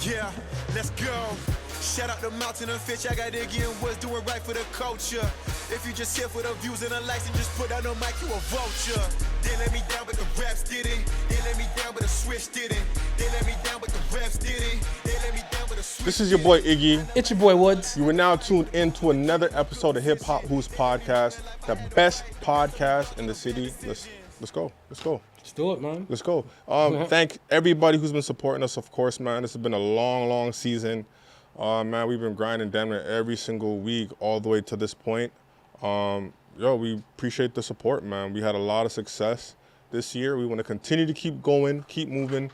Yeah, let's go. Shout out the mountain and fish. I got Iggy and what's doing right for the culture. If you just here for the views and the likes and just put out no mic, you a vulture. They let me down, but the raps did it. They let me down, but the switch did it. They let me down, but the raps did it. They let me down, but the switch. This is your boy Iggy. It's your boy Woods. You are now tuned in to another episode of Hip Hop Who's Podcast, the best podcast in the city. Let's go. Let's do it, man. Let's go. Thank everybody who's been supporting us, of course, man. This has been a long season. Man, we've been grinding damn near every single week all the way to this point. We appreciate the support, man. We had a lot of success this year. We want to continue to keep going, keep moving.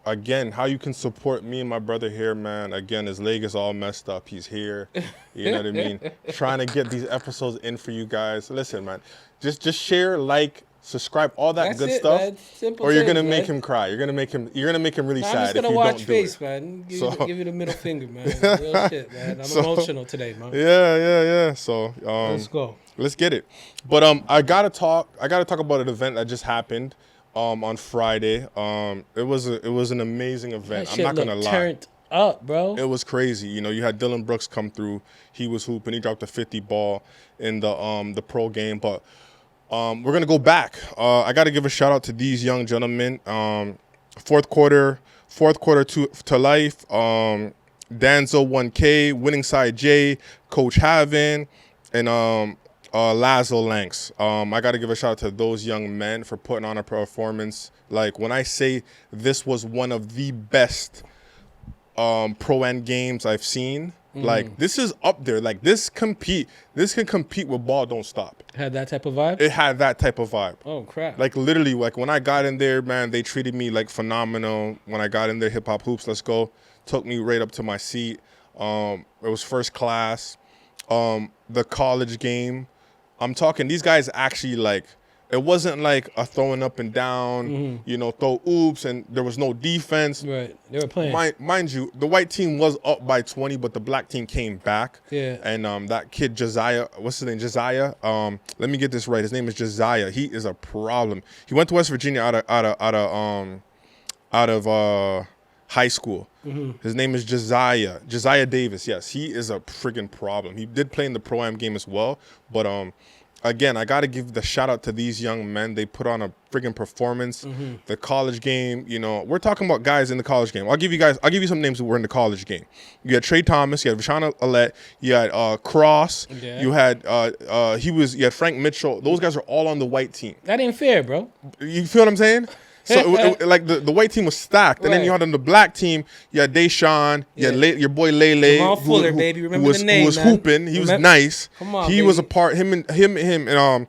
Again, how you can support me and my brother here, man. Again, his leg is all messed up. He's here. You know what I mean? Trying to get these episodes in for you guys. Listen, man, just share, like, subscribe, all that good stuff, or you're gonna make him cry. You're gonna make him really sad. I'm just gonna watch face, man. Give you the middle finger, man. Real shit, man. I'm emotional today, man. Yeah. So let's go. Let's get it. But I gotta talk about an event that just happened on Friday. It was an amazing event. I'm not gonna lie. Turned up, bro. It was crazy. You know, you had Dylan Brooks come through. He was hooping. He dropped a 50 ball in the pro game, but. We're going to go back. I got to give a shout out to these young gentlemen. Fourth quarter to life. Danzo 1K, Winning Side J, Coach Havin, and Lazo Lanks. I got to give a shout out to those young men for putting on a performance. Like, when I say this was one of the best pro-end games I've seen, like, this is up there. Like, this can compete with Ball Don't Stop. Had that type of vibe? It had that type of vibe. Oh, crap. Like, literally, like, when I got in there, man, they treated me, like, phenomenal. When I got in there, Hip Hop Hoops, let's go, took me right up to my seat. It was first class. The college game, I'm talking, these guys actually, like, it wasn't like a throwing up and down, throw oops, and there was no defense. Right, they were playing. Mind you, the white team was up by 20, but the black team came back. Yeah. And that kid Josiah, what's his name? Josiah. Let me get this right. His name is Josiah. He is a problem. He went to West Virginia out of high school. His name is Josiah Davis. Yes, he is a friggin' problem. He did play in the Pro-Am game as well, but again, I got to give the shout out to these young men. They put on a friggin' performance. The college game, we're talking about guys in the college game. I'll give you some names who were in the college game. You had Trey Thomas, you had Vashana Alette, you had Cross, you had you had Frank Mitchell. Those guys are all on the white team. That ain't fair, bro. You feel what I'm saying? So like the white team was stacked, and then you had on the black team, you had Deshaun, you had your boy Lele, Jamal Fuller, baby. Remember the name, who was hooping. He was nice. Come on, he was a part. Him and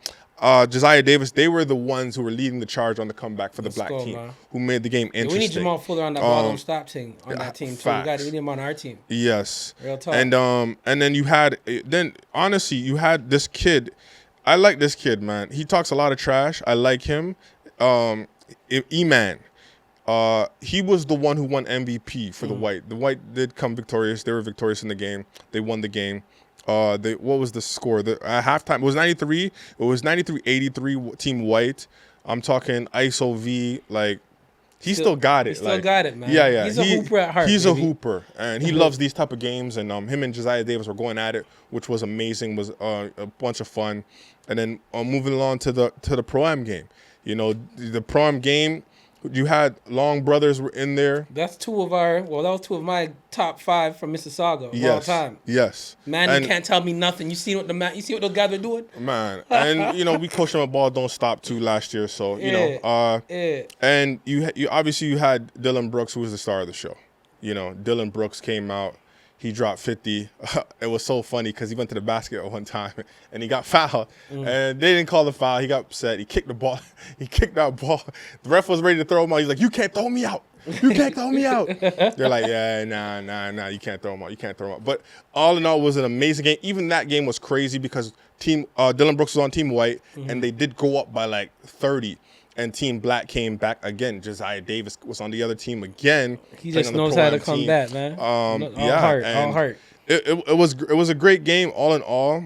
Josiah Davis. They were the ones who were leading the charge on the comeback for the black team, man. Who made the game interesting. We need Jamal Fuller on that Ball Don't Stop team. On that team too. We need him on our team. Yes. Real talk. And then you had honestly you had this kid. I like this kid, man. He talks a lot of trash. I like him. E-Man, he was the one who won MVP for the white. The white did come victorious. They were victorious in the game. They won the game. What was the score? At halftime, it was 93. It was 93-83 Team White. I'm talking ISO V. Like, he still got it. He still got it, man. Yeah. He's a hooper at heart. He's a hooper, and he loves these type of games. And him and Josiah Davis were going at it, which was amazing. Was a bunch of fun. And then moving along to the Pro-Am game. The Pro-Am game, you had Long Brothers were in there. That was two of my top 5 from Mississauga of all time. Yes. Man, you can't tell me nothing. You see what those guys are doing? Man. And we coached them at Ball Don't Stop too last year. So, and you obviously you had Dylan Brooks, who was the star of the show. Dylan Brooks came out. He dropped 50. It was so funny because he went to the basket at one time and he got fouled. And they didn't call the foul. He got upset. He kicked the ball. He kicked that ball. The ref was ready to throw him out. He's like, "You can't throw me out. You can't throw me out." They're like, "Yeah, nah. You can't throw him out. You can't throw him out." But all in all, it was an amazing game. Even that game was crazy because Dylan Brooks was on Team White and they did go up by like 30. And Team Black came back again. Josiah Davis was on the other team again. He just knows how to come back, man. All heart. It was a great game all in all.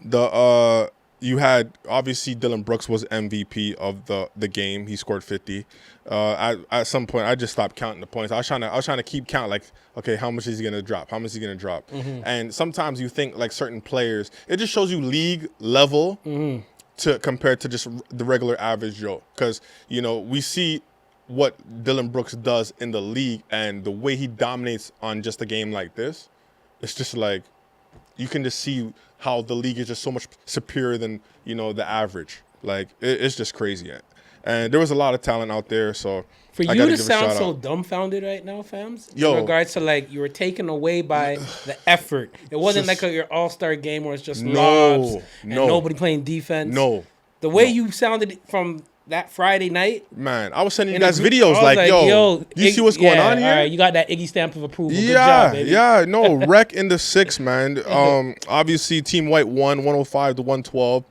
The you had, obviously, Dillon Brooks was MVP of the game. He scored 50. At some point, I just stopped counting the points. I was trying to keep count, like, okay, how much is he gonna drop? How much is he gonna drop? And sometimes you think like certain players, it just shows you league level to compared to just the regular average Joe. Because we see what Dillon Brooks does in the league and the way he dominates on just a game like this. It's just like you can just see how the league is just so much superior than the average. Like it's just crazy. And there was a lot of talent out there, so for you to sound so dumbfounded right now, fams, in regards to like you were taken away by the effort. It wasn't like your all-star game where it's just lobs and nobody playing defense. No, the way you sounded from that Friday night, man, I was sending you guys videos like, yo, you see what's going on here? All right, you got that Iggy stamp of approval. Good job, baby. Yeah, no, wreck in the 6, man. Obviously, Team White won 105-112.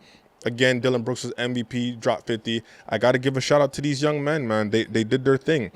Again, Dillon Brooks was MVP, dropped 50. I got to give a shout out to these young men, man. They did their thing.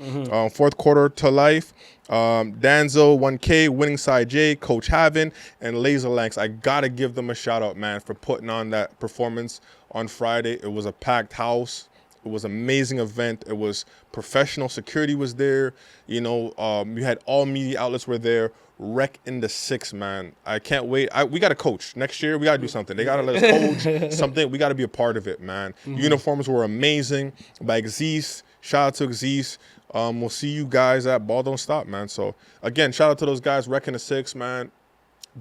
Fourth quarter to life. Danzo, 1K, Winning Side J, Coach Havin, and Laser Lanks. I got to give them a shout out, man, for putting on that performance on Friday. It was a packed house. It was an amazing event. It was professional. Security was there. We had all media outlets were there. Wreck in the 6, man. I can't wait. We got to coach. Next year, we got to do something. They got to let us coach something. We got to be a part of it, man. Uniforms were amazing. By Xeese. Shout out to Xeese. We'll see you guys at Ball Don't Stop, man. So, again, shout out to those guys. Wreck in the 6, man.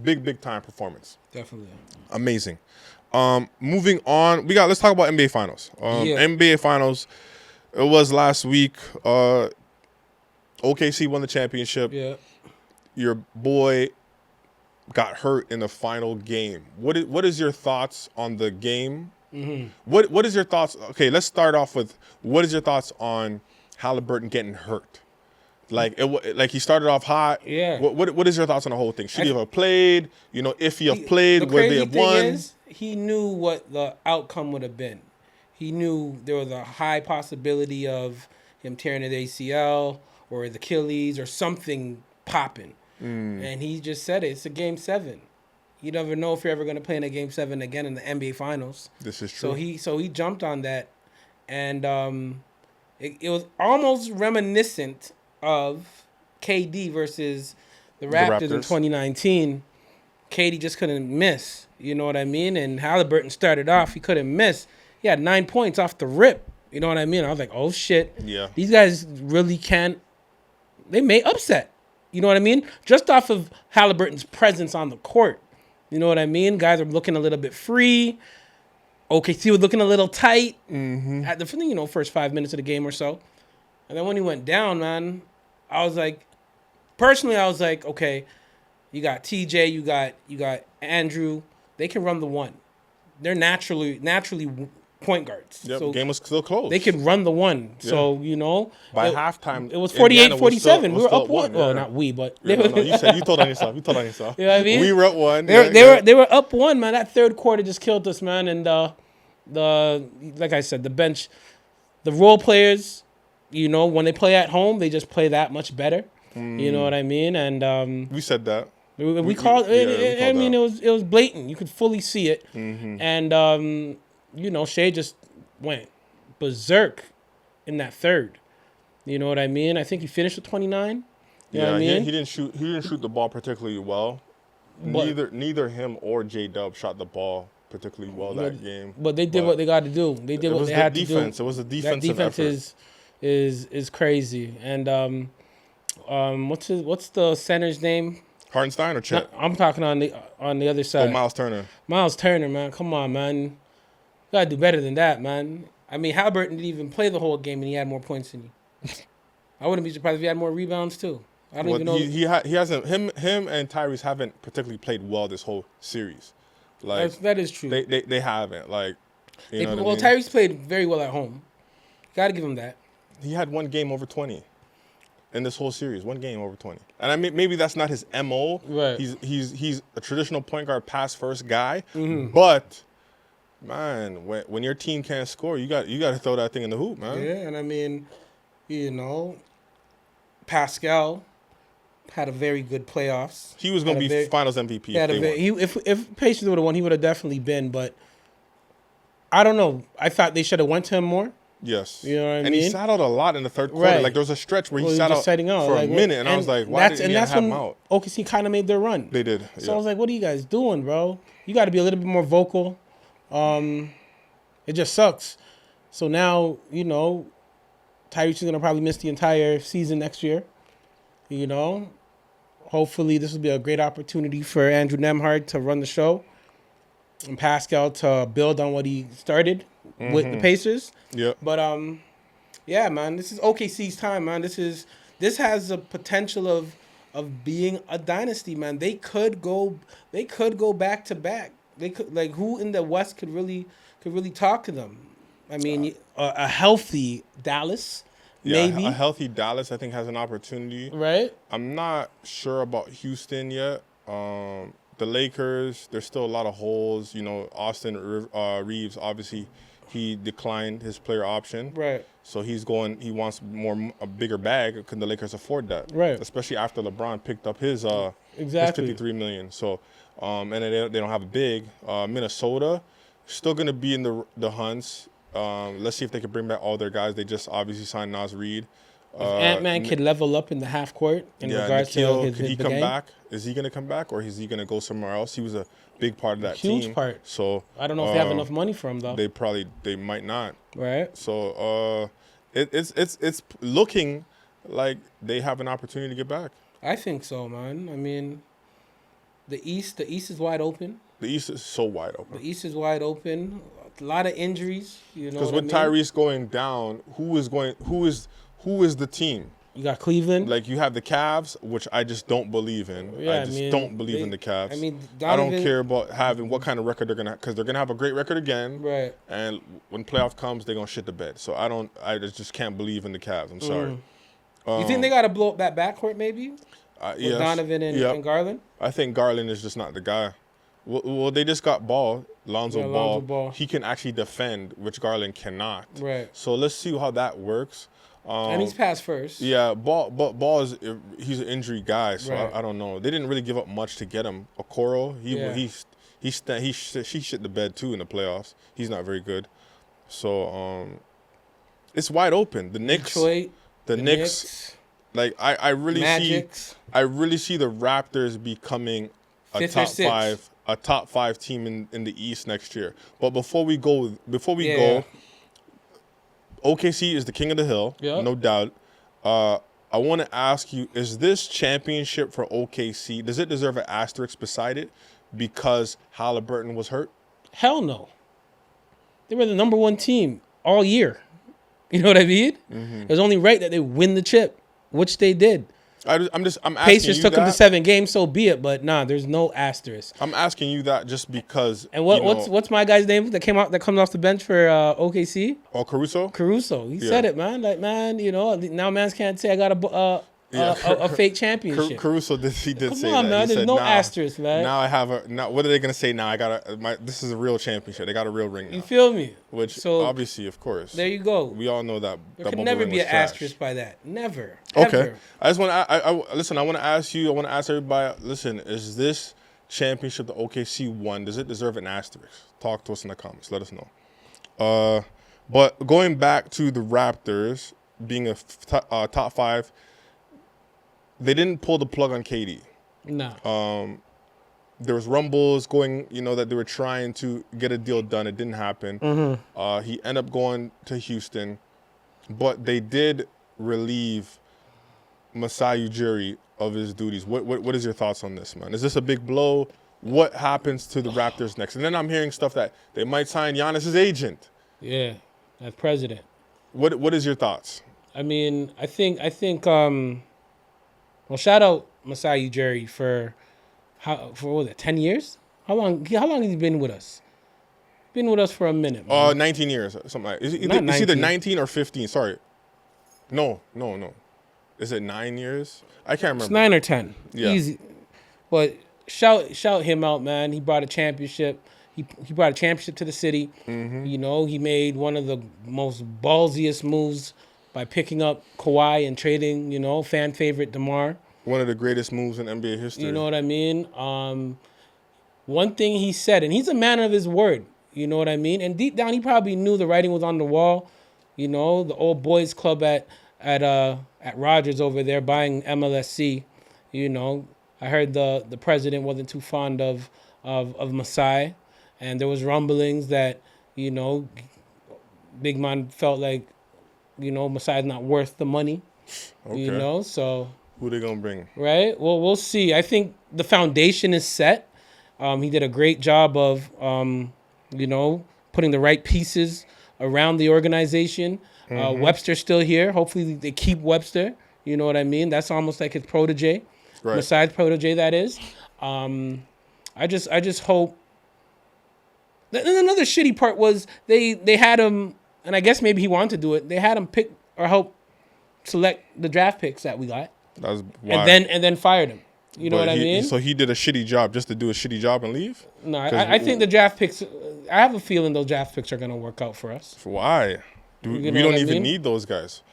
Big time performance. Definitely. Amazing. Moving on, let's talk about NBA Finals. NBA Finals, it was last week. OKC won the championship. Yeah. Your boy got hurt in the final game. What is your thoughts on the game? What is your thoughts? Okay, let's start off with what is your thoughts on Halliburton getting hurt? Like he started off hot. Yeah. What is your thoughts on the whole thing? Should he have played? If he have played, would they have won? He knew what the outcome would have been. He knew there was a high possibility of him tearing his ACL or his Achilles or something popping. And he just said it. It's a Game 7. You never know if you're ever going to play in a Game 7 again in the NBA Finals. This is true. So he jumped on that, and it was almost reminiscent of KD versus the Raptors in 2019. KD just couldn't miss. You know what I mean? And Halliburton started off. He couldn't miss. He had 9 points off the rip. You know what I mean? I was like, oh, shit. Yeah. These guys really can't. They may upset. You know what I mean? Just off of Halliburton's presence on the court. You know what I mean? Guys are looking a little bit free. OKC was looking a little tight at the first 5 minutes of the game or so. And then when he went down, man, I was like, okay, you got TJ, you got Andrew. They can run the one. They're naturally point guards. Yep, So game was still close. they could run the one. Yeah. So, by halftime, it was 48-47. We were up one. Yeah. Well, not we, but you told on yourself. You told on yourself. You know what I mean? We were up one. They were up one, man. That third quarter just killed us, man. And the like I said, the bench, the role players, when they play at home, they just play that much better. You know what I mean? And we said that. We called. I mean, it was blatant. You could fully see it. And Shea just went berserk in that third. You know what I mean? I think he finished with 29. You know what I mean? He didn't shoot the ball particularly well. But neither him or J-Dub shot the ball particularly well that game. But they did what they got to do. They did what they had to do. It was a defensive effort. That defense is crazy. And what's the center's name? Hartenstein or Chet? I'm talking on the other side. Oh, Miles Turner. Miles Turner, man. Come on, man. You gotta do better than that, man. I mean, Halliburton didn't even play the whole game, and he had more points than you. I wouldn't be surprised if he had more rebounds too. I don't even know. He hasn't. Him and Tyrese haven't particularly played well this whole series. Like that is true. They haven't. Like, you know what I mean? Tyrese played very well at home. Got to give him that. He had one game over 20 in this whole series. One game over 20. And I mean, maybe that's not his MO. Right. He's a traditional point guard, pass first guy. But man, when your team can't score, you got to throw that thing in the hoop, man. Yeah, and I mean, Pascal had a very good playoffs. He was going to be Finals MVP. If Pacers would have won, he would have definitely been. But I don't know. I thought they should have went to him more. Yes. You know what I mean? And he sat out a lot in the third quarter. Right. Like, there was a stretch where he was sat just out for a minute, and I was like, why didn't you have him out? OKC kind of made their run. They did. So I was like, what are you guys doing, bro? You got to be a little bit more vocal. It just sucks. So now, you know, Tyrese is going to probably miss the entire season next year. You know, hopefully this will be a great opportunity for Andrew Nemhard to run the show and Pascal to build on what he started with the Pacers. Yeah. But yeah, man, this is OKC's time, man. This has the potential of being a dynasty, man. They could go back to back. They could, like, who in the West could really talk to them? I mean, a healthy Dallas. Yeah, maybe a healthy Dallas, I think, has an opportunity. Right. I'm not sure about Houston yet. The Lakers, there's still a lot of holes. You know, Austin Reeves, obviously, he declined his player option. Right. So he wants a bigger bag. Can the Lakers afford that? Right. Especially after LeBron picked up his Exactly. his $53 million. So, and they don't have a big. Minnesota, still going to be in the hunts. Let's see if they can bring back all their guys. They just obviously signed Naz Reid. If Ant-Man could level up in the half court in regards Nikhil, to his could he come game. back? Is he going to come back, or is he going to go somewhere else? He was a big part of that team. Huge part. So I don't know if they have enough money for him though. They might not. Right. So it's looking like they have an opportunity to get back. I think so, man. I mean, the East is wide open. The East is so wide open. The East is wide open. A lot of injuries. You know, Because with Tyrese going down, who is the team? You got Cleveland. Like, you have the Cavs, which I just don't believe in. Yeah, I just don't believe in the Cavs. I mean, I don't care about having what kind of record they're gonna have, because they're gonna have a great record again. Right. And when playoff comes, they're gonna shit the bed. So I just can't believe in the Cavs. I'm sorry. You think they got to blow up that backcourt maybe? With Yes. Donovan and Garland? I think Garland is just not the guy. Well, they just got Lonzo Ball. He can actually defend, which Garland cannot. Right. So let's see how that works. And he's pass first. Yeah, Ball he's an injury guy, so Right. I don't know. They didn't really give up much to get him. Okoro, he shit the bed too in the playoffs. He's not very good. So it's wide open. The Knicks, Detroit, the Knicks. Like I really Magics. see the Raptors becoming a Fifth or sixth. top five team in the East next year. But before we go, OKC is the king of the hill, no doubt. I want to ask you, is this championship for OKC, does it deserve an asterisk beside it because Halliburton was hurt? Hell no. They were the number one team all year. You know what I mean? It was only right that they win the chip, which they did. I'm asking Pacers you took them that. to 7 games, so be it. But nah, there's no asterisk. I'm asking you that just because. And what's my guy's name that comes off the bench for OKC? Oh, Caruso. Caruso. He said it, man. Like, man, you know, now mans can't say I got a fake championship. Caruso did say that. Come on, man. He There's said, no asterisk, man. Now I have what are they gonna say now? This is a real championship. They got a real ring now. You feel me? Which obviously, of course. There you go. We all know that. There could never be an asterisk by that. Never. Okay. Ever. I just want to listen. I want to ask you. I want to ask everybody. Listen, is this championship the OKC won? Does it deserve an asterisk? Talk to us in the comments. Let us know. But going back to the Raptors being a top 5, they didn't pull the plug on KD. No. There was rumbles going, that they were trying to get a deal done. It didn't happen. He ended up going to Houston, but they did relieve Masai Ujiri of his duties. What is your thoughts on this, man? Is this a big blow? What happens to the Raptors next? And then I'm hearing stuff that they might sign Giannis's agent. Yeah, as president. What is your thoughts? I mean, I think well, shout out Masai Ujiri for what was it, 10 years? How long has he been with us? Been with us for a minute, man. 19 years, something like that. It's 19. either 19 or 15, sorry. No. Is it 9 years? I can't remember. It's 9 or 10. Yeah. Easy. But shout him out, man. He brought a championship. He brought a championship to the city. You know, he made one of the most ballsiest moves by picking up Kawhi and trading, fan favorite DeMar. One of the greatest moves in NBA history. You know what I mean? One thing he said, and he's a man of his word. You know what I mean? And deep down, he probably knew the writing was on the wall. You know, the old boys club at Rogers over there buying MLSC. You know, I heard the president wasn't too fond of Masai, and there was rumblings that, you know, Big Man felt like, you know, Masai's not worth the money. Okay. You know, so who they gonna bring? Right. Well, we'll see. I think the foundation is set. He did a great job of, you know, putting the right pieces around the organization. Webster's still here. Hopefully they keep Webster. You know what I mean? That's almost like his protege. Right. Masai's protege, that is. I just hope. And another shitty part was they had him, and I guess maybe he wanted to do it. They had him pick or help select the draft picks that we got. That's why. And then fired him. You know what I mean? So he did a shitty job just to do a shitty job and leave? No, I think the draft picks. I have a feeling those draft picks are going to work out for us. Why? We don't even need those guys.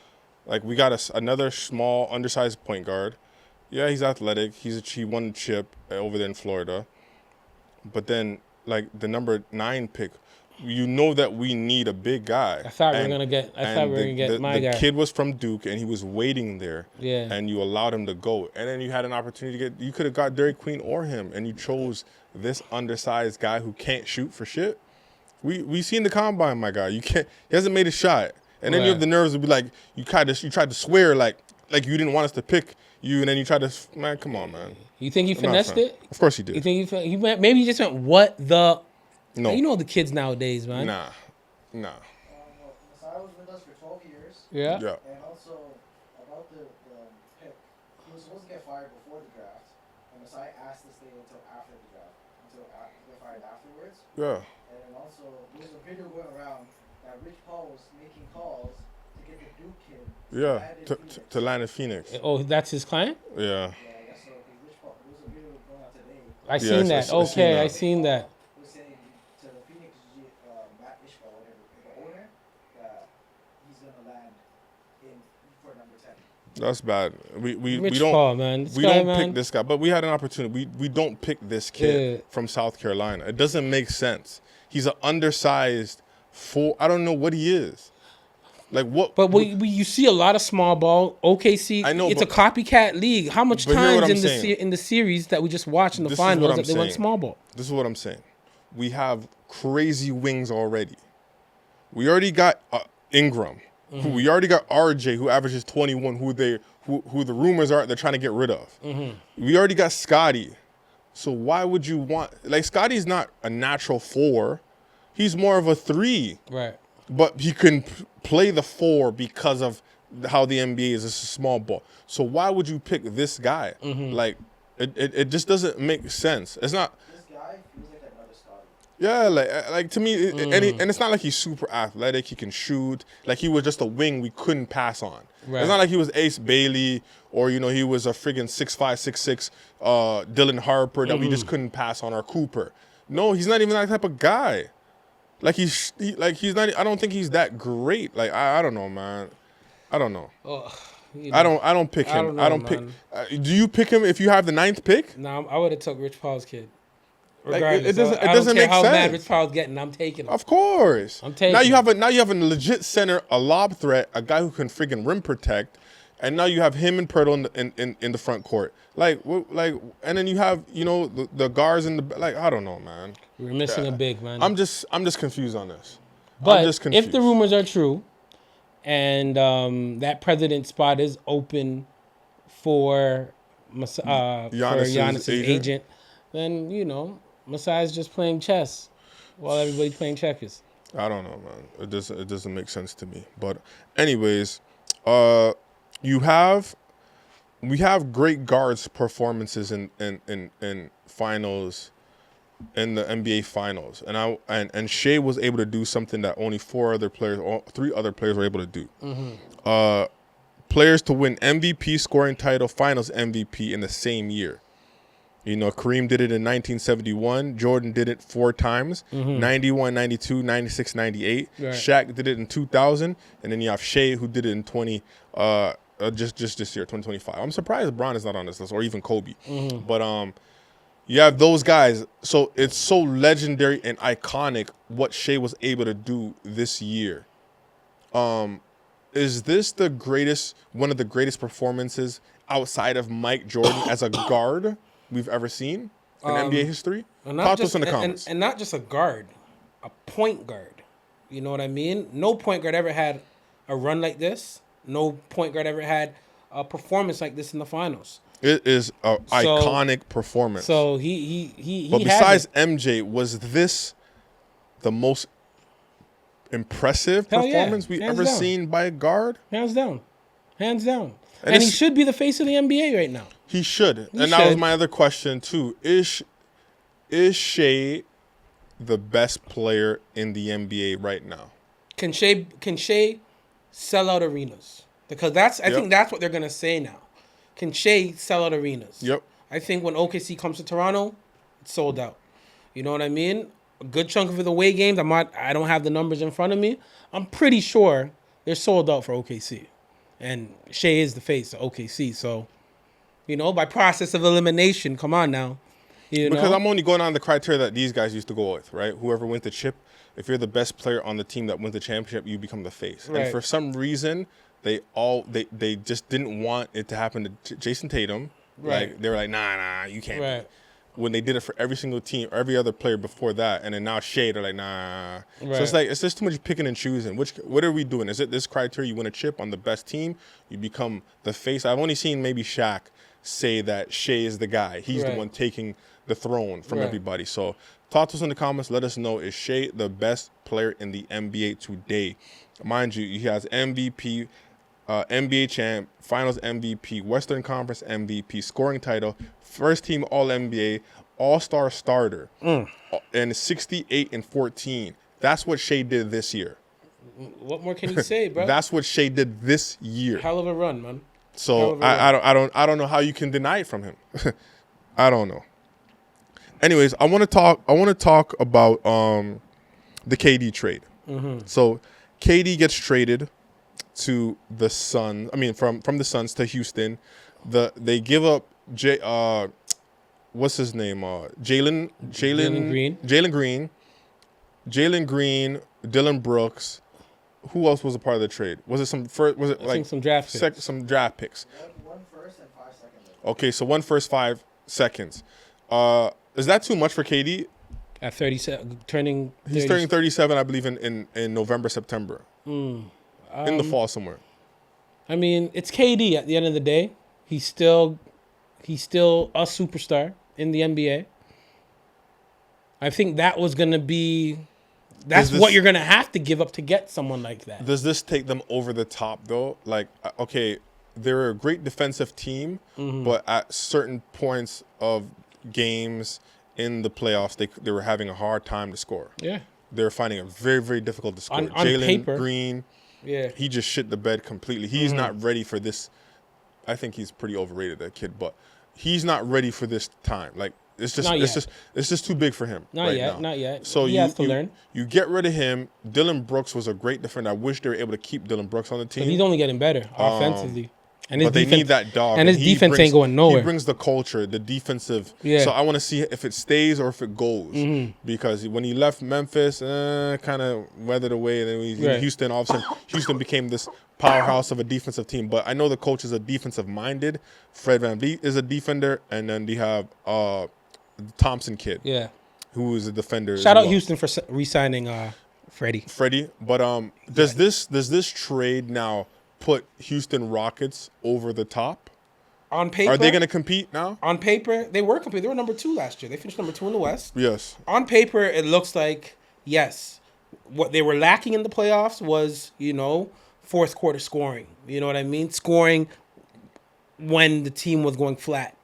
Like, we got another small, undersized point guard. Yeah, he's athletic. He won the chip over there in Florida. But then, like, the number 9 pick, you know that we need a big guy. I thought we were gonna get my guy. The kid was from Duke, and he was waiting there. Yeah. And you allowed him to go, and then you had an opportunity to get. You could have got Dairy Queen or him, and you chose this undersized guy who can't shoot for shit. We seen the combine, my guy. You can't. He hasn't made a shot, and then you have the nerves to be like, you tried to swear like you didn't want us to pick you, and then you tried to. Man, come on, man. You think he finessed it? Of course he did. You think he maybe he just went what the. No. You know the kids nowadays, man. Nah. Masai was with us for 12 years. Yeah. And also, about the pick, he was supposed to get fired before the draft. And Masai asked to stay until after the draft, until he got fired afterwards. Yeah. And then also, there was a video going around that Rich Paul was making calls to get the Duke kid. Yeah, to land in Phoenix. Oh, that's his client? Yeah. Yeah, I guess so. Rich Paul, there was a video going out today. I seen that. I seen that. That's bad. We Rich don't Paul, man. We don't pick this guy, but we had an opportunity. We don't pick this kid from South Carolina. It doesn't make sense. He's an undersized I don't know what he is. Like what? But you see a lot of small ball. OKC. I know it's a copycat league. How much times in the series that we just watched in the finals that they went small ball? This is what I'm saying. We have crazy wings already. We already got Ingram. Mm-hmm. We already got RJ, who averages 21, who the rumors are they're trying to get rid of. Mm-hmm. We already got Scotty. So why would you want... Like, Scotty's not a natural 4. He's more of a 3. Right. But he can play the 4 because of how the NBA is. It's a small ball. So why would you pick this guy? Mm-hmm. Like, it just doesn't make sense. It's not... This guy feels like another Scotty. Yeah, like to me, and it's not like he's super athletic. He can shoot. Like, he was just a wing we couldn't pass on. Right. It's not like he was Ace Bailey or, you know, he was a friggin' 6'5", 6'6", Dylan Harper that we just couldn't pass on, or Cooper. No, he's not even that type of guy. Like, he's not. I don't think he's that great. Like, I don't know, man. I don't know. I don't pick him. I don't pick. Do you pick him if you have the 9th pick? No, I would have took Rich Paul's kid. Regardless, it doesn't make how sense. Bad Rich Paul's getting, I'm taking him. Of course. I'm taking now you have a legit center, a lob threat, a guy who can friggin' rim protect, and now you have him and Pirtle in the front court. Like, and then you have, you know, the guards in the, like, I don't know, man. We're missing a big, man. I'm just confused on this. But if the rumors are true, and that president spot is open for Giannis's agent, then, you know, Masai's just playing chess while everybody's playing checkers. I don't know, man. It doesn't make sense to me. But anyways, we have great guards performances in finals, in the NBA finals, and Shea was able to do something that only 3 other players were able to do. Mm-hmm. Players to win MVP, scoring title, finals MVP in the same year. You know, Kareem did it in 1971. Jordan did it 4 times, 91, 92, 96, 98. Right. Shaq did it in 2000. And then you have Shea, who did it in just this year, 2025. I'm surprised LeBron is not on this list, or even Kobe. Mm-hmm. But, You have those guys. So it's so legendary and iconic what Shea was able to do this year. Is this one of the greatest performances outside of Mike Jordan as a guard we've ever seen in NBA history? Talk to us in the comments. And not just a guard, a point guard. You know what I mean? No point guard ever had a run like this. No point guard ever had a performance like this in the finals. It is an iconic performance. So he But besides MJ, was this the most impressive performance we've ever seen by a guard? Hands down. And he should be the face of the NBA right now. He should. That was my other question too. Is Shea the best player in the NBA right now? Can Shea sell out arenas? Because I think that's what they're gonna say now. Can Shea sell out arenas? Yep. I think when OKC comes to Toronto, it's sold out. You know what I mean? A good chunk of the away games, I don't have the numbers in front of me. I'm pretty sure they're sold out for OKC. And Shea is the face of OKC. So, by process of elimination, come on now. Because I'm only going on the criteria that these guys used to go with, right? Whoever wins the chip, if you're the best player on the team that wins the championship, you become the face. Right. And for some reason, they just didn't want it to happen to Jason Tatum. Right. Like they were like, nah, you can't. Right. When they did it for every single team, every other player before that, and then now Shea, they're like, nah. Right. So it's just too much picking and choosing. What are we doing? Is it this criteria? You win a chip on the best team, you become the face. I've only seen maybe Shaq say that Shea is the guy. He's the one taking the throne from everybody. So talk to us in the comments. Let us know, is Shea the best player in the NBA today? Mind you, he has MVP, NBA champ, Finals MVP, Western Conference MVP, scoring title, first team All-NBA, All-Star starter, and 68-14. That's what Shea did this year. What more can you say, bro? That's what Shea did this year. Hell of a run, man. So I don't know how you can deny it from him. I don't know. Anyways, I want to talk about the KD trade. Mm-hmm. So KD gets traded to the Suns. I mean, from the Suns to Houston. They give up what's his name? Jalen Green, Dillon Brooks. Who else was a part of the trade? Was it some first? Was it like some draft picks? Some draft picks. One first and 5 seconds. Okay, so 1 first, 5 seconds. Is that too much for KD? At 37, turning. He's turning 37, I believe, in November, September. In the fall somewhere. I mean, it's KD at the end of the day. He's still a superstar in the NBA. I think that was going to be... That's what you're going to have to give up to get someone like that. Does this take them over the top, though? Like, okay, they're a great defensive team, but at certain points of games in the playoffs, they were having a hard time to score. Yeah. They were finding it very, very difficult to score. On Jalen Green, he just shit the bed completely. He's not ready for this. I think he's pretty overrated, that kid, but he's not ready for this time. Like, it's just too big for him. Not yet. So he has to learn. You get rid of him. Dillon Brooks was a great defender. I wish they were able to keep Dillon Brooks on the team. But he's only getting better offensively. But they need that dog. And his defense ain't going nowhere. He brings the culture, the defensive. Yeah. So I want to see if it stays or if it goes. Because when he left Memphis, kind of weathered away. And then he's in Houston. All of a sudden, Houston became this powerhouse of a defensive team. But I know the coach is a defensive-minded. Fred VanVleet is a defender. And then they have the Thompson kid. Yeah. Who is a defender. Shout out Houston for re-signing Freddie. But does this trade now put Houston Rockets over the top? On paper, are they going to compete now? On paper, they were competing. They were number 2 last year. They finished number 2 in the West. Yes. On paper, it looks like, yes. What they were lacking in the playoffs was, fourth quarter scoring. You know what I mean? Scoring when the team was going flat.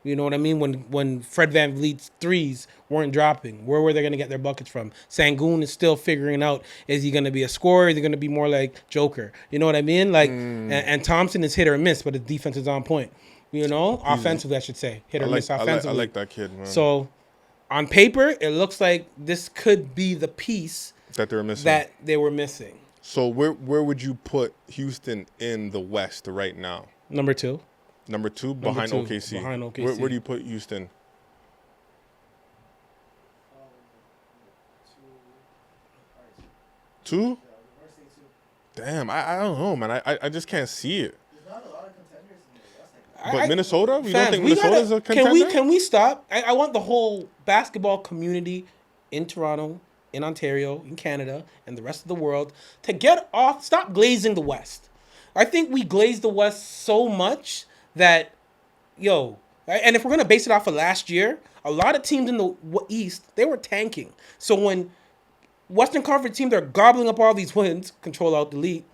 You know what I mean? When Fred VanVleet's threes weren't dropping, where were they going to get their buckets from? Sengun is still figuring out, is he going to be a scorer? Is he going to be more like Joker? You know what I mean? Like, and Thompson is hit or miss, but his defense is on point. Offensively, I should say. Hit or miss offensively. I like that kid, man. So, on paper, it looks like this could be the piece that they were missing. So where would you put Houston in the West right now? Number 2. Number 2 behind OKC. Behind OKC. Where do you put Houston? 2? Yeah, we're gonna stay 2. Damn, I don't know, man. I just can't see it. There's not a lot of contenders in the West like that. But Minnesota? You don't Fans, think we Minnesota's a contender? Can we stop? I want the whole basketball community in Toronto, in Ontario, in Canada, and the rest of the world to get off. Stop glazing the West. I think we glaze the West so much that, and if we're gonna base it off of last year, a lot of teams in the East, they were tanking. So when Western Conference teams are gobbling up all these wins, Control Alt Delete,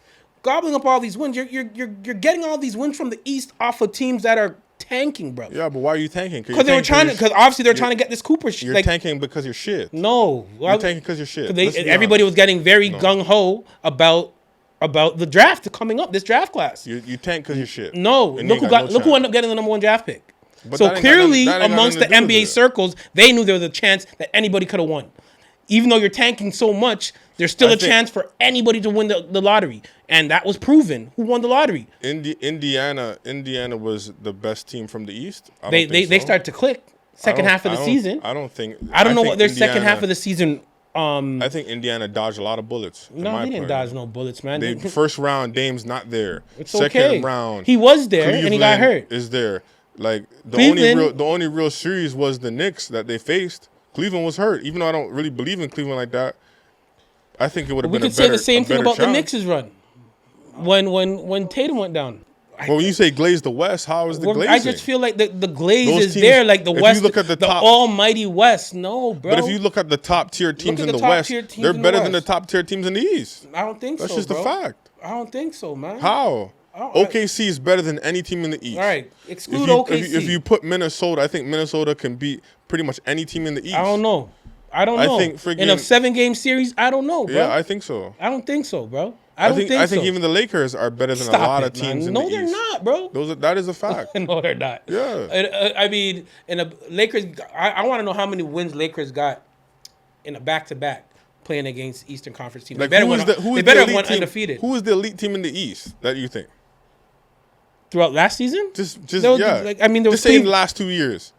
gobbling up all these wins, you're getting all these wins from the East off of teams that are tanking, bro. Yeah, but why are you tanking? Because they were trying to. Because obviously they're trying to get this Cooper. You're tanking because you're shit. No, You're tanking because you're shit. Everybody was getting very gung ho about the draft coming up. This draft class. You tank because you're shit. No, look who ended up getting the number 1 draft pick. But so clearly, amongst the NBA NBA circles, they knew there was a chance that anybody could have won. Even though you're tanking so much, there's still a chance for anybody to win the lottery. And that was proven. Who won the lottery? Indiana was the best team from the East. They started to click second half of the season. I don't know what their second half of the season. I think Indiana dodged a lot of bullets. No, they didn't dodge no bullets, man. First round, Dame's not there. It's Second round, he was there and he got hurt. Is there? Like the only real series was the Knicks that they faced. Cleveland was hurt. Even though I don't really believe in Cleveland like that, I think it would have been. We could say the same thing about the Knicks' run when Tatum went down. Well, when you say glaze the West, how is the glazing? I just feel like the glaze is there, like the West. If you look at the almighty West, no, bro. But if you look at the top tier teams in the West, they're better than the top tier teams in the East. I don't think so. That's just a fact. I don't think so, man. How? OKC is better than any team in the East. All right, exclude OKC. If you put Minnesota, I think Minnesota can beat pretty much any team in the East. I don't know. I think in a 7-game series, I don't know, bro. Yeah, I think so. I don't think so, bro. I think even the Lakers are better than a lot of teams in the East. No, they're not, bro. That is a fact. No, they're not. Yeah. I mean, in a Lakers, I want to know how many wins Lakers got in a back-to-back playing against Eastern Conference teams. Like, they better have won undefeated. Who is the elite team in the East that you think? Throughout last season? Just say in the last 2 years.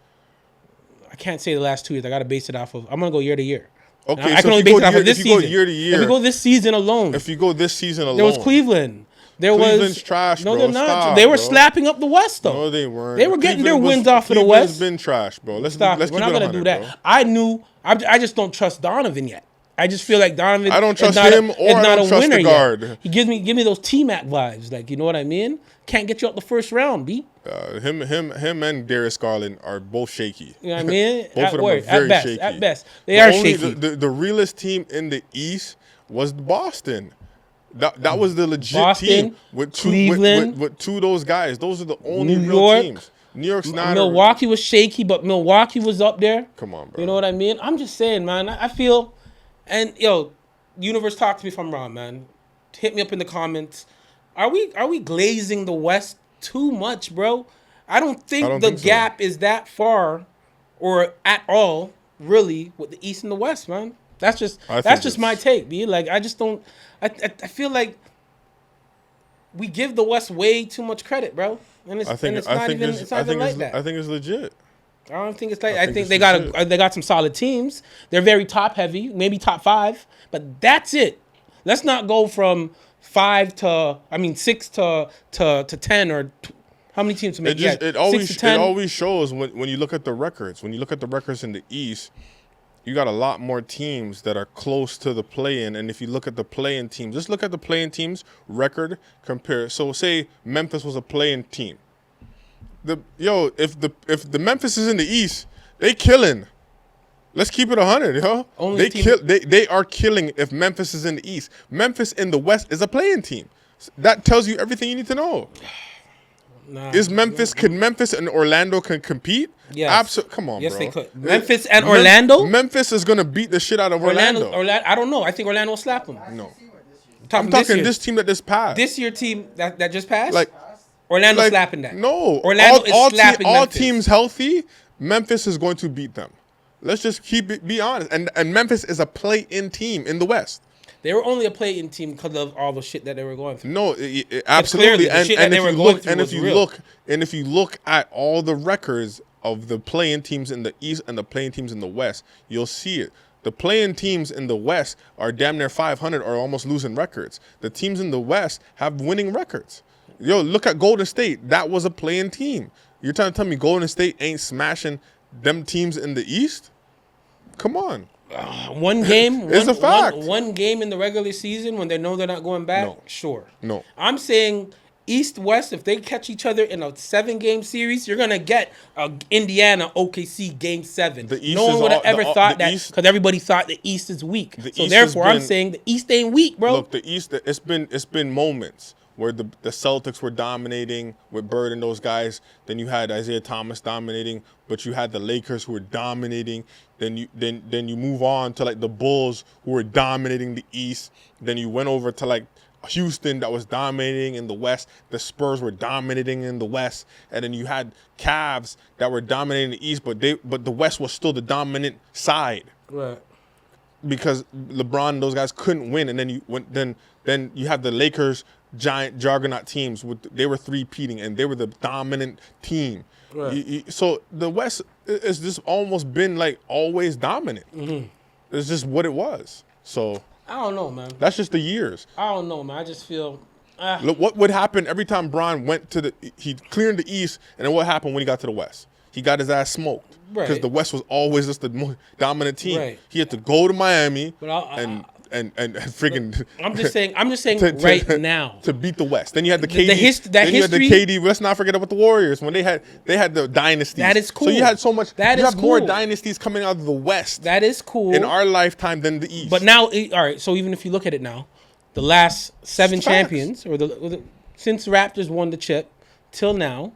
I can't say the last 2 years. I got to base it off of. I'm gonna go year to year. Okay, I can only base it off of this season. If you go year to year, if we go this season alone, there was Cleveland. Cleveland's trash, no, bro. they're not. Stop, they were bro. slapping up the West, though. No, they weren't. They were getting their wins off of the West. Cleveland's been trash, bro. Let's Stop. keep We're not gonna do that. Bro. I knew. I just don't trust Donovan yet. I just feel like Donovan. I don't trust him, or I don't trust the guard. Yet. He give me those TMAC vibes. Like, you know what I mean? Can't get you out the first round, B. Him and Darius Garland are both shaky. You know what I mean? Both of them are very shaky. At best, they are shaky. The realest team in the East was Boston. That was the legit Boston, team with Cleveland, with two of those guys. Those are the only New real York, teams. New York's not. Milwaukee was shaky, but Milwaukee was up there. Come on, bro. You know what I mean? I'm just saying, man. I feel, and Universe, talk to me if I'm wrong, man. Hit me up in the comments. Are we glazing the West too much, bro? I don't think the gap is that far, or at all, really, with the East and the West, man. That's just my take, B. Like, I just don't. I feel like we give the West way too much credit, bro. And it's not even like that. I think it's legit. I don't think it's like. I think they got some solid teams. They're very top heavy, maybe top 5, but that's it. Let's not go from 6 to 10 or. How many teams to make? It always shows when you look at the records. When you look at the records in the East, you got a lot more teams that are close to the play-in. And if you look at the play-in teams, just look at the play-in teams record, So say Memphis was a play-in team. If the Memphis is in the East, they killing. Let's keep it 100, yo. They are killing if Memphis is in the East. Memphis in the West is a play-in team. That tells you everything you need to know. Can Memphis and Orlando compete? Yes. Absolutely. Come on, yes, bro. Yes, they could. Memphis and Orlando? Memphis is going to beat the shit out of Orlando. I don't know. I think Orlando will slap them. No. I'm talking this team that just passed. This year team that just passed? Like, Orlando slapping that. No. Orlando is slapping all Memphis. Teams healthy, Memphis is going to beat them. Let's just be honest. And Memphis is a play-in team in the West. They were only a play-in team because of all the shit that they were going through. No, absolutely. And if you look at all the records of the play-in teams in the East and the play-in teams in the West, you'll see it. The play-in teams in the West are damn near 500 or almost losing records. The teams in the West have winning records. Yo, look at Golden State. That was a play-in team. You're trying to tell me Golden State ain't smashing them teams in the East? Come on. One game is a fact. One game in the regular season when they know they're not going back. No. Sure. No. I'm saying East West. If they catch each other in a 7-game series, you're gonna get a Indiana OKC Game 7. The East no one would have ever thought the that East- because everybody thought the East is weak. The So East therefore, has I'm been- saying the East ain't weak, bro. Look, the East, it's been moments where the Celtics were dominating with Bird and those guys. Then you had Isaiah Thomas dominating, but you had the Lakers who were dominating. Then you move on to like the Bulls who were dominating the East. Then you went over to like Houston that was dominating in the West. The Spurs were dominating in the West, and then you had Cavs that were dominating the East, but the West was still the dominant side. Right. Because LeBron and those guys couldn't win, and then you have the Lakers, giant juggernaut teams. They were three-peating, and they were the dominant team. Right. So the West has just almost been like always dominant. Mm-hmm. It's just what it was. So I don't know, man. that's just the years. I don't know, man. I just feel. Look, what would happen every time Bron went to he cleared the East, and then what happened when he got to the West? He got his ass smoked. Because Right. the West was always just the most dominant team. Right. He had to go to Miami But and freaking. I'm just saying right now. To beat the West. Then you had the KD. You had the KD. Let's not forget about the Warriors when they had the dynasties. That is cool. So you had so much. That you is have more cool. dynasties coming out of the West. That is cool. In our lifetime than the East. But now, all right. So even if you look at it now, the last 7 Facts. champions, since the Raptors won the chip till now,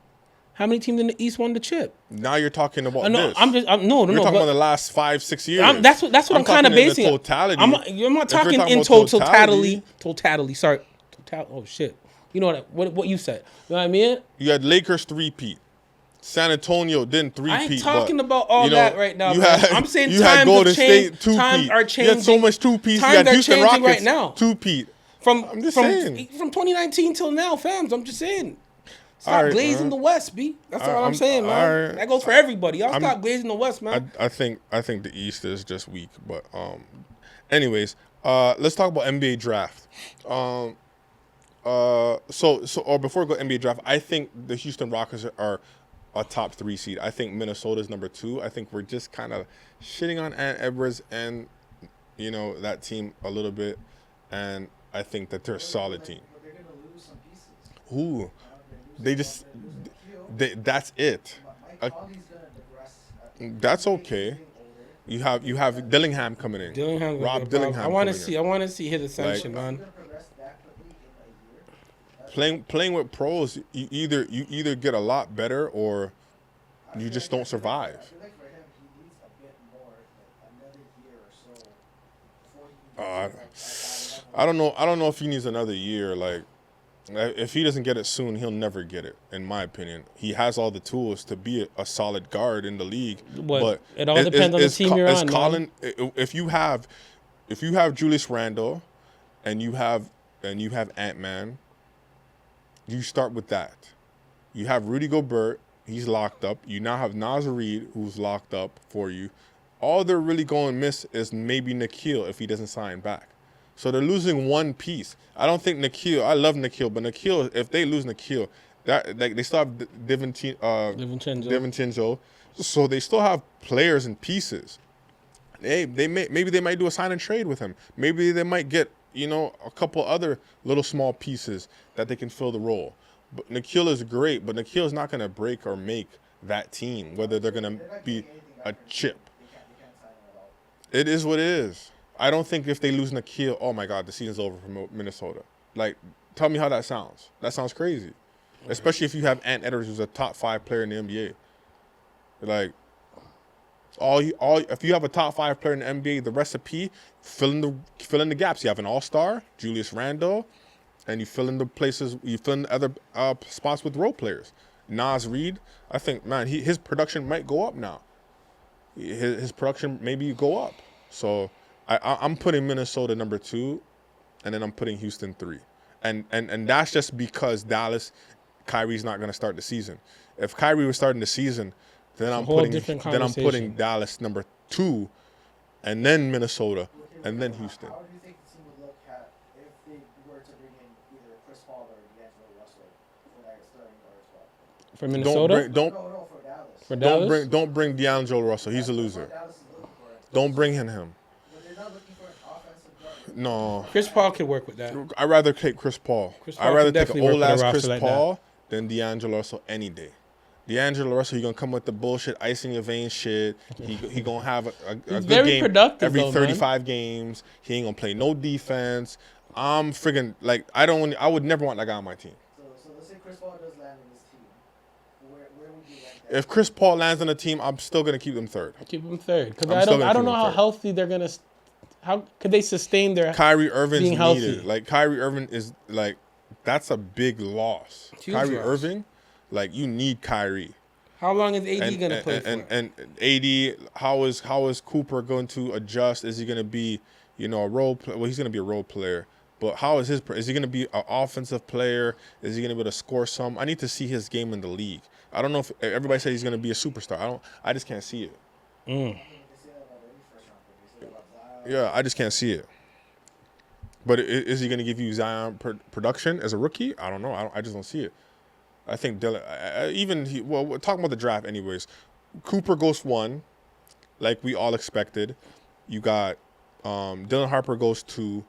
how many teams in the East won the chip? Now you're talking about No, this. I'm just no. You're talking but about the last 5-6 years. that's what I'm kind of talking in basing. the it. totality. I'm not If you're talking talking in about totality. Sorry, oh shit. You know what you said. You know what I mean? You had Lakers 3-peat. San Antonio didn't 3-peat. I ain't talking but, about all you know, that right now. You man. had, I'm saying you had times Golden have changed. State 2-peat. Times are changing. You had so much 2-peats. You Times had are Houston changing Rockets right now. 2-peat. From just saying. From 2019 till now, fams. I'm just saying. Stop All right, glazing man. the West, B. That's all I'm I'm- saying, man. all right. That goes for everybody. Y'all stop glazing the West, man. I think the East is just weak. But anyways, let's talk about NBA draft. So before we go NBA draft, I think the Houston Rockets are a top 3 seed. I think Minnesota's number 2. I think we're just kind of shitting on Ant Edwards and that team a little bit, and I think that they're a solid team. But they're gonna lose some pieces. Ooh, that's it. Mike Conley's gonna digress. That's okay. You have Dillingham coming in. Rob Dillingham. I want to see his ascension, man. He's gonna progress that quickly in a year. Playing with pros, you either get a lot better or you just don't survive. I feel like for him, he needs a bit more, like another year or so, before he can get to, like, I don't know if he needs another year. Like, if he doesn't get it soon, he'll never get it. In my opinion, he has all the tools to be a solid guard in the league. But it all depends on the team you're on. Colin, if you have Julius Randle, and you have Ant-Man, you start with that. You have Rudy Gobert. He's locked up. You now have Naz Reid, who's locked up for you. All they're really going to miss is maybe Nikhil if he doesn't sign back. So they're losing one piece. I don't think Nikhil. I love Nikhil, but Nikhil, if they lose Nikhil, they still have DiVincenzo. So they still have players and pieces. Maybe they might do a sign and trade with him. Maybe they might get a couple other little small pieces that they can fill the role. But Nikhil is great, but Nikhil is not going to break or make that team, whether they're going to be a chip. It is what it is. I don't think if they lose Nikhil, oh my God, the season's over for Minnesota. Like, tell me how that sounds. That sounds crazy. Especially if you have Ant Edwards, who's a top 5 player in the NBA. Like, if you have a top 5 player in the NBA, the recipe, fill in the gaps. You have an all-star, Julius Randle, and you fill in the places, you fill in the other spots with role players. Naz Reid, I think, man, his production might go up now. His production maybe go up. So I'm putting Minnesota number 2, and then I'm putting Houston 3. And that's just because Dallas, Kyrie's not going to start the season. If Kyrie was starting the season, then I'm putting Dallas number 2, and then Minnesota, and then Houston. How do you think the team would look at if they were to bring in either Chris Paul or D'Angelo Russell for that starting guard spot? For Minnesota? No, for Dallas. For Dallas? Don't bring D'Angelo Russell. He's a loser. Dallas is looking for it. Don't bring him. But they're not looking for an offensive guard. No. Chris Paul could work with that. I'd rather take Chris Paul. Paul I'd rather can take an definitely work old with a ass roster Chris like Paul than D'Angelo Russell any day. D'Angelo Russell, he gonna come with the bullshit, ice in your veins shit. He gonna have a good very game productive, every though, 35 games. He ain't gonna play no defense. I'm friggin' like I would never want that guy on my team. So let's say Chris Paul does land in this team. Where would you rank that? If Chris Paul lands on the team, I'm still gonna keep them third. Keep them third. Because I'm I still don't gonna keep know them how third. healthy they're going to – how could they sustain their – Kyrie Irving's being healthy. needed. Like Kyrie Irving is like that's a big loss. Huge Kyrie loss. Irving, like you need Kyrie. How long is AD going to play for? And AD, how is Cooper going to adjust? Is he going to be, a role player? Well, he's going to be a role player. But how is is he going to be an offensive player? Is he going to be able to score some? I need to see his game in the league. I don't know if everybody says he's going to be a superstar. I just can't see it. Yeah, I just can't see it. But is he going to give you Zion production as a rookie? I don't know. I just don't see it. I think Dylan, we're talking about the draft anyways. Cooper goes 1, like we all expected. You got Dylan Harper goes 2.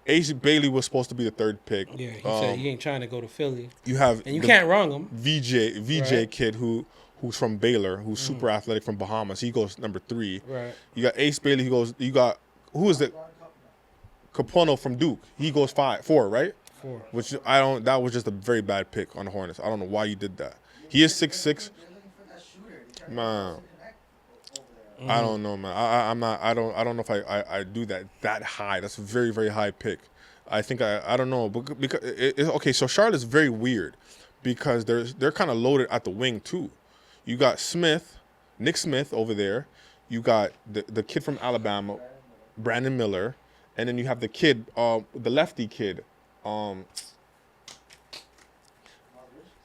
Ace Bailey was supposed to be the 3rd pick. Yeah, he said he ain't trying to go to Philly. You have and you can't wrong him. VJ Right. kid who's from Baylor, who's super athletic from Bahamas. He goes number 3. Right. You got Ace Bailey. Who is it? Capono from Duke. He goes 4, right? 4. Which that was just a very bad pick on the Hornets. I don't know why you did that. He is 6'6". They're looking for that shooter. Man, Over there. I don't know, man. I don't know if I do that high. That's a very, very high pick. I think I don't know because okay. So Charlotte's very weird because they're kind of loaded at the wing too. You got Nick Smith over there. You got the kid from Alabama, Brandon Miller, and then you have the kid, the lefty kid,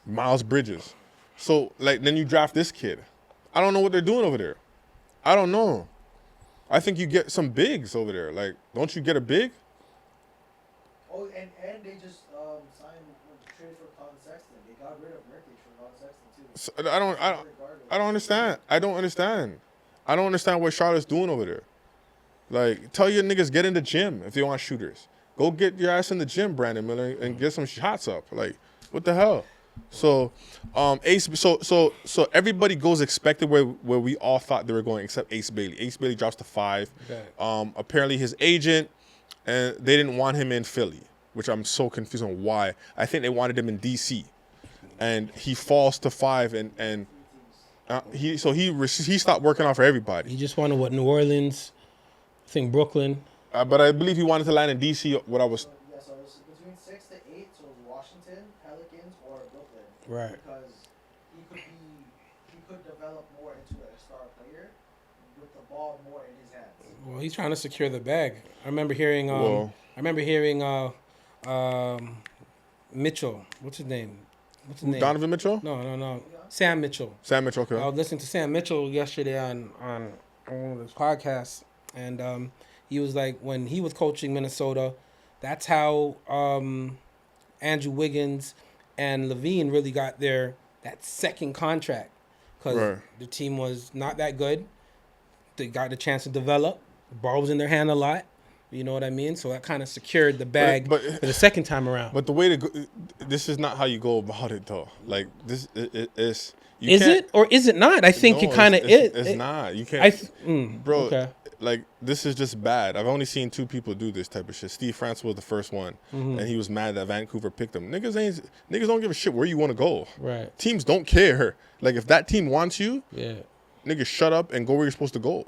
Miles Bridges. So then you draft this kid. I don't know what they're doing over there. I don't know. I think you get some bigs over there. Like, don't you get a big? Oh, and they just signed trade for Colin Sexton. They got rid of Murphy for Colin Sexton too. So I don't understand. I don't understand what Charlotte's doing over there. Like, tell your niggas get in the gym if they want shooters. Go get your ass in the gym, Brandon Miller, and get some shots up. Like, what the hell? So, Ace. So everybody goes expected where we all thought they were going, except Ace Bailey. Ace Bailey drops to 5. Okay. Apparently his agent, and they didn't want him in Philly, which I'm so confused on why. I think they wanted him in DC, and he falls to 5, and he stopped working out for everybody. He just wanted New Orleans, I think Brooklyn. But I believe he wanted to land in DC. What I was. Yeah, so it was between 6 to 8. So it was Washington, Pelicans, or Brooklyn. Right. Because he could develop more into a star player with the ball more in his hands. Well, he's trying to secure the bag. I remember hearing. Mitchell. What's his name? Donovan Mitchell? No. Sam Mitchell. Sam Mitchell. Okay. I was listening to Sam Mitchell yesterday on one of his podcasts, and he was like, when he was coaching Minnesota, that's how Andrew Wiggins and Levine really got that second contract, because the team was not that good. They got the chance to develop. The ball was in their hand a lot. You know what I mean? So that kind of secured the bag for the second time around. But the way to go, this is not how you go about it, though. Like, this is... Is it or is it not? I think it kind of is. It's not. You can't... Bro, okay. Like, this is just bad. I've only seen 2 people do this type of shit. Steve Francis was the first one, and he was mad that Vancouver picked him. Niggas don't give a shit where you want to go. Right. Teams don't care. Like, if that team wants you, yeah, niggas shut up and go where you're supposed to go.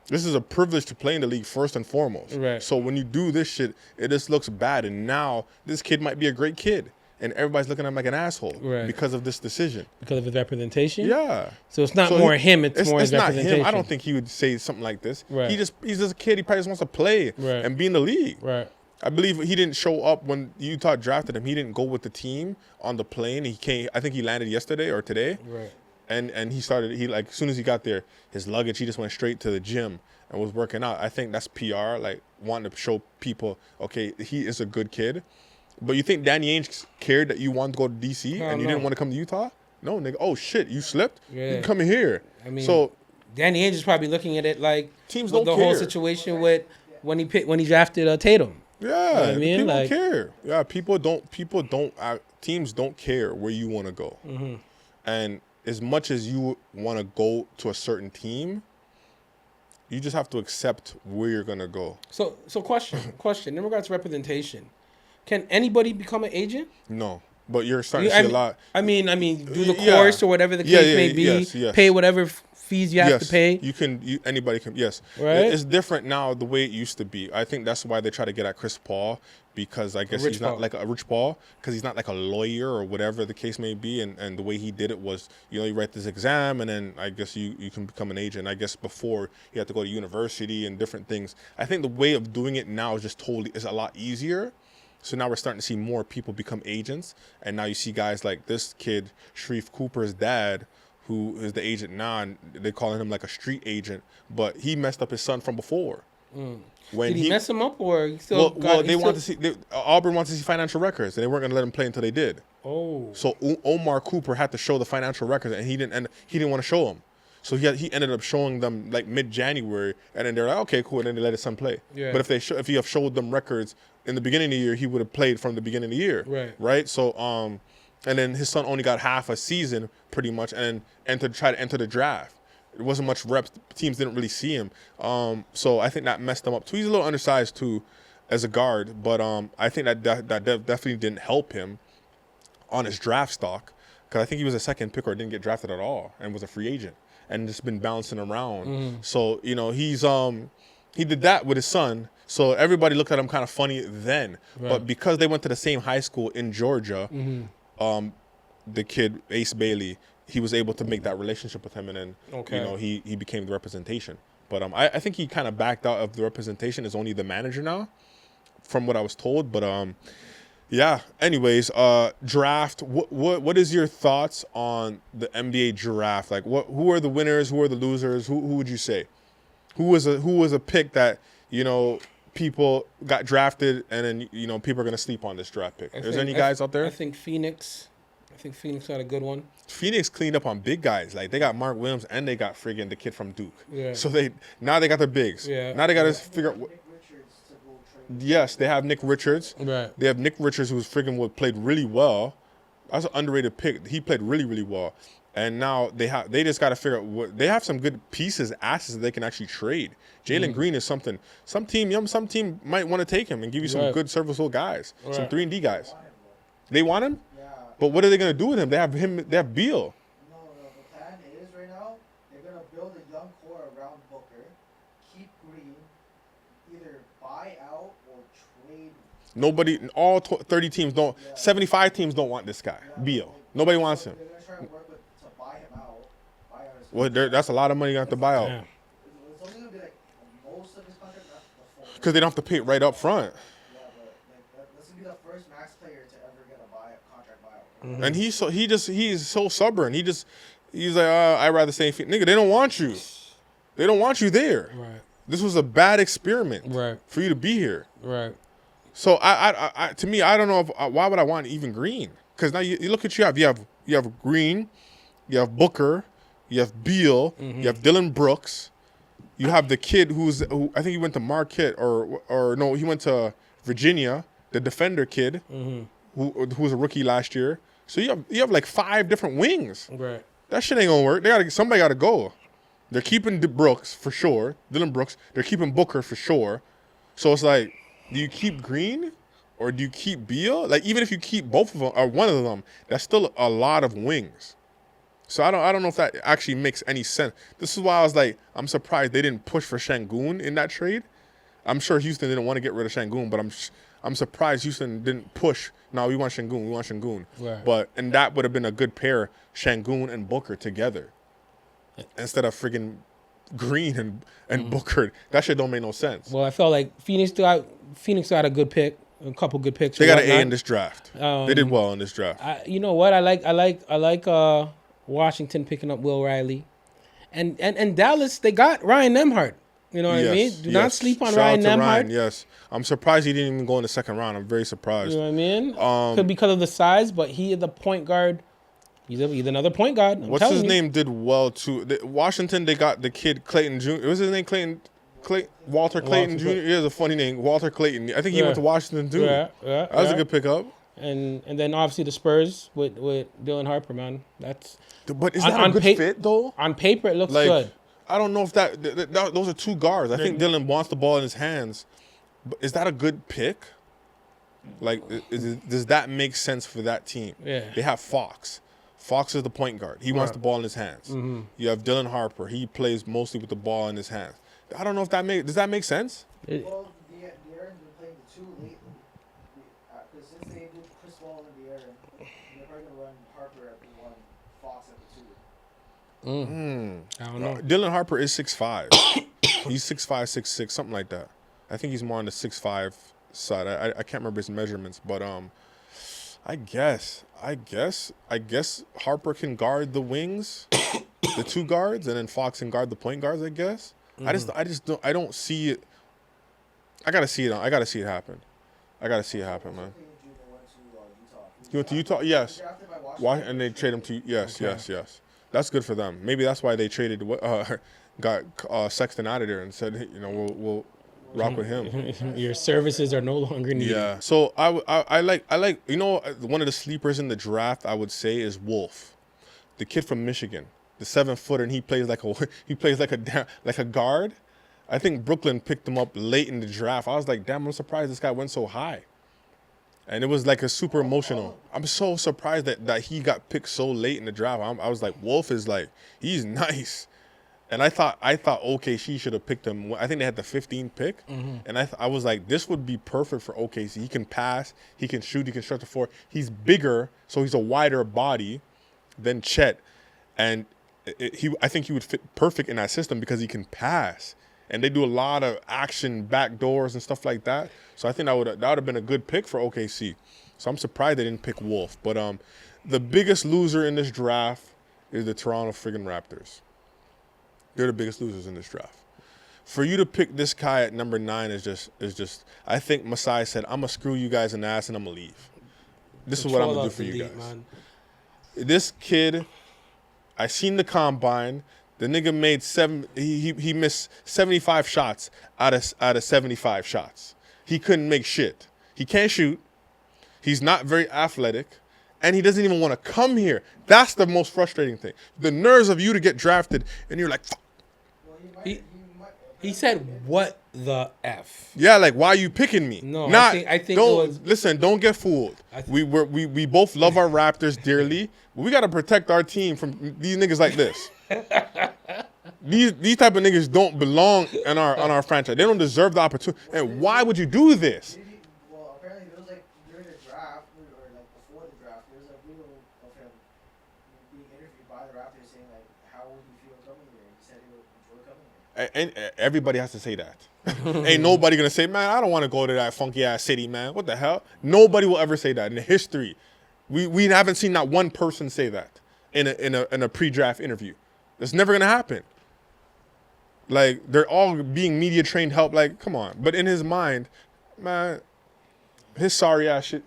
This is a privilege to play in the league first and foremost. Right. So when you do this shit, it just looks bad. And now this kid might be a great kid, and everybody's looking at him like an asshole because of this decision. Because of his representation? Yeah. So it's not more him, it's more his not representation. him. I don't think he would say something like this. Right. He's just a kid. He probably just wants to play and be in the league. Right. I believe he didn't show up when Utah drafted him. He didn't go with the team on the plane. He came. I think he landed yesterday or today. Right. And he started. As soon as he got there, his luggage. He just went straight to the gym and was working out. I think that's PR, like wanting to show people, okay, he is a good kid. But you think Danny Ainge cared that you wanted to go to DC and you didn't want to come to Utah? No, nigga. Oh shit, you slipped. Yeah. You can come in here. I mean, so Danny Ainge is probably looking at it like teams don't the care. whole situation with when he drafted Tatum. Yeah, you know what I mean? People Like, care. Yeah, people don't. Teams don't care where you want to go. Mm-hmm. And as much as you want to go to a certain team, you just have to accept where you're gonna go. So question in regards to representation, can anybody become an agent? No, but you're starting to see a lot. I mean, do the course or whatever the case may be. Yes. Pay whatever fees you have to pay. Anybody can. Yes, right. It's different now the way it used to be. I think that's why they try to get at Chris Paul, because I guess he's not like a Rich Paul, because he's not like a lawyer or whatever the case may be. And the way he did it was, you write this exam and then I guess you can become an agent. I guess before you had to go to university and different things. I think the way of doing it now is a lot easier. So now we're starting to see more people become agents. And now you see guys like this kid, Sharif Cooper's dad, who is the agent now, and they're calling him like a street agent, but he messed up his son from before. When Did he mess him up, or he still Auburn wants to see financial records, and they weren't going to let him play until they did. Oh. So Omar Cooper had to show the financial records, and he didn't want to show them. So he ended up showing them like mid-January, and then they're like, okay, cool, and then they let his son play. Yeah. But if he have showed them records in the beginning of the year, he would have played from the beginning of the year. Right. So and then his son only got half a season pretty much, and try to enter the draft. It wasn't much reps. Teams didn't really see him. So I think that messed him up too. He's a little undersized too as a guard, but I think that definitely didn't help him on his draft stock, because I think he was a second pick or didn't get drafted at all and was a free agent and just been bouncing around. So, he did that with his son. So everybody looked at him kind of funny then. Right. But because they went to the same high school in Georgia, the kid, Ace Bailey, he was able to make that relationship with him, and then he became the representation. But I think he kind of backed out of the representation, is only the manager now, from what I was told. But yeah. Anyways, draft. What is your thoughts on the NBA draft? Like, who are the winners? Who are the losers? Who would you say? Who was a pick that people got drafted, and then people are gonna sleep on this draft pick? There's any guys out there? I think Phoenix had a good one. Phoenix cleaned up on big guys. Like, they got Mark Williams and they got friggin' the kid from Duke. Yeah. So they got their bigs. Yeah. Now they got to figure out. Yes, they have Nick Richards. Right. They have Nick Richards, who's played really well. That's an underrated pick. He played really, really well. And now they just got to figure out they have some good assets that they can actually trade. Jalen Green is something. Some team might want to take him and give you some good serviceable guys, some 3-and-D guys. They want him? Yeah. But what are they going to do with him? They have Beal. No, the plan is right now, they're going to build a young core around Booker, keep Green, either buy out or trade. Nobody, all 30 teams don't, 75 teams don't want this guy, Beal. Nobody wants him. They're going to try to work to buy him out. Well, that's a lot of money you have to buy out. Yeah. It's only going to be like most of his contract, not the full. Because they don't have to pay it right up front. Yeah, but this will be the first Max player to ever get a contract buyout. And he's so stubborn. He's like, I'd rather stay in Phoenix. Nigga, they don't want you. They don't want you there. Right. This was a bad experiment for you to be here. Right. So to me, I don't know why would I want even Green? Because now you look at you have Green, you have Booker, you have Beal, you have Dylan Brooks, you have the kid who I think he went to Marquette or no, he went to Virginia, the defender kid who was a rookie last year. So you have like 5 different wings. Right. That shit ain't gonna work. Somebody gotta go. They're keeping Brooks for sure, Dylan Brooks. They're keeping Booker for sure. So it's like, do you keep Green or do you keep Beal? Like, even if you keep both of them or one of them, that's still a lot of wings. So I don't know if that actually makes any sense. This is why I was like, I'm surprised they didn't push for Şengün in that trade. I'm sure Houston didn't want to get rid of Şengün, but I'm surprised Houston didn't push. No, we want Şengün. Right. And that would have been a good pair, Şengün and Booker together, instead of friggin' Green and Booker. That shit don't make no sense. Well, I felt like Phoenix got a good pick, a couple good picks. They got an A in this draft. They did well in this draft. You know what? I like Washington picking up Will Riley, and Dallas, they got Ryan Nembhard. You know what I mean? Do yes. not sleep on Shout Ryan out to Ryan, Nembhard. yes. I'm surprised he didn't even go in the second round. I'm very surprised. You know what I mean? Could be because of the size, but he is the point guard. He's another point guard. What's his name did well too? Washington, they got the kid Clayton Jr. What's his name? Walter Clayton Jr. He has a funny name, Walter Clayton. I think he went to Washington too. That was a good pickup. And then obviously the Spurs with Dylan Harper, man. But is that a good fit though? On paper, it looks good. I don't know if those are two guards. I think Dylan wants the ball in his hands. But is that a good pick? Like, does that make sense for that team? Yeah. They have Fox. Fox is the point guard. He wants the ball in his hands. Mm-hmm. You have Dylan Harper. He plays mostly with the ball in his hands. I don't know if does that make sense? Well, the Aaron's been playing the two lately. Because since they did Chris Paul and the Aaron, they're probably going to run Harper at the one, Fox at the two. I don't know. Dylan Harper is 6'5". He's 6'5", 6'6", something like that. I think he's more on the 6'5" side. I can't remember his measurements, but I guess Harper can guard the wings, the two guards, and then Fox can guard the point guards. I guess. Mm-hmm. I don't see it. I gotta see it happen. Man. He went to Utah. Yes. Why? And they trade him to yes. That's good for them. Maybe that's why they traded. Got Sexton out of there and said, hey, we'll rock with him. Your services are no longer needed. Yeah. So I like one of the sleepers in the draft I would say is Wolf, the kid from Michigan, the 7-footer, and he plays like a guard. I think Brooklyn picked him up late in the draft. I was like, damn, I'm surprised this guy went so high. And it was like a super emotional. I'm so surprised that he got picked so late in the draft. I was like, Wolf is like, he's nice. And I thought OKC should have picked him. I think they had the 15th pick. Mm-hmm. And I was like, this would be perfect for OKC. He can pass, he can shoot, he can stretch the floor. He's bigger, so he's a wider body than Chet. And I think he would fit perfect in that system because he can pass. And they do a lot of action back doors and stuff like that. So I think that would have been a good pick for OKC. So I'm surprised they didn't pick Wolf. But the biggest loser in this draft is the Toronto friggin' Raptors. They're the biggest losers in this draft. For you to pick this guy at number 9 is just. I think Masai said, "I'm gonna screw you guys in the ass and I'm gonna leave. This is what I'm gonna do for you guys." Man. This kid, I seen the combine. The nigga made he missed 75 shots out of 75 shots. He couldn't make shit. He can't shoot. He's not very athletic. And he doesn't even want to come here. That's the most frustrating thing. The nerves of you to get drafted and you're like, fuck. He said, "What the F?" Yeah, like, why are you picking me? No, I think listen, don't get fooled. We both love our Raptors dearly. But we got to protect our team from these niggas like this. These type of niggas don't belong on our franchise. They don't deserve the opportunity. And why would you do this? Well, apparently there was like during the draft or like before the draft, there was a video of him being interviewed by the Raptors saying like, how would he feel coming here? He said he would enjoy coming here. And everybody has to say that. Ain't nobody gonna say, man, I don't want to go to that funky ass city, man. What the hell? Nobody will ever say that in history. We haven't seen not one person say that in a pre-draft interview. That's never gonna happen. Like, they're all being media trained help. Like, come on. But in his mind, man, his sorry ass shit.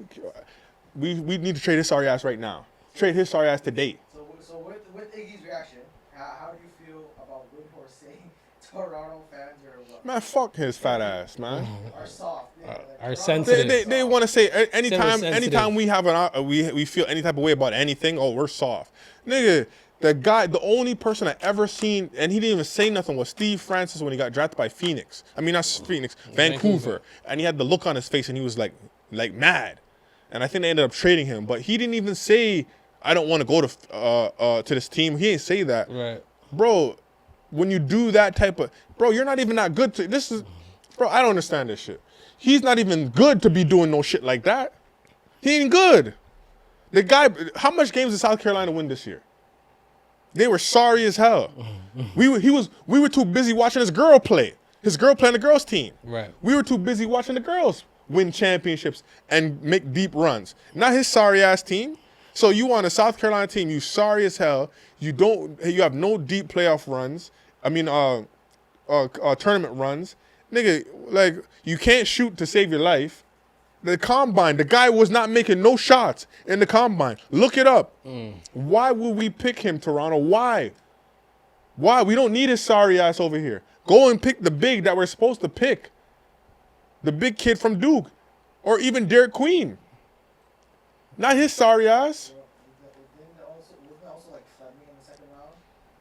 We need to trade his sorry ass right now. Trade his sorry ass today. So with Iggy's reaction, how do you feel about Windhorse saying Toronto fans are what? Man, fuck his fat ass, man. Are soft. Are sensitive. They want to say anytime we have we feel any type of way about anything. Oh, we're soft, nigga. The only person I ever seen, and he didn't even say nothing, was Steve Francis when he got drafted by Phoenix. I mean, not Phoenix, Vancouver. And he had the look on his face, and he was like mad. And I think they ended up trading him, but he didn't even say, "I don't want to go to this team." He didn't say that, right, bro. When you do that type of, bro, you're not even that good to. Bro, I don't understand this shit. He's not even good to be doing no shit like that. He ain't good. The guy, how much games did South Carolina win this year? They were sorry as hell. We were too busy watching his girl play. His girl playing the girls' team. Right. We were too busy watching the girls win championships and make deep runs. Not his sorry ass team. So you on a South Carolina team, you sorry as hell. You have no deep playoff runs. I mean, tournament runs. Nigga, like, you can't shoot to save your life. The combine, the guy was not making no shots in the combine. Look it up. Why would we pick him, Toronto? Why? Why? We don't need his sorry ass over here. Go and pick the big that we're supposed to pick. The big kid from Duke. Or even Derek Queen. Not his sorry ass. Wasn't also like Fleming in the second round?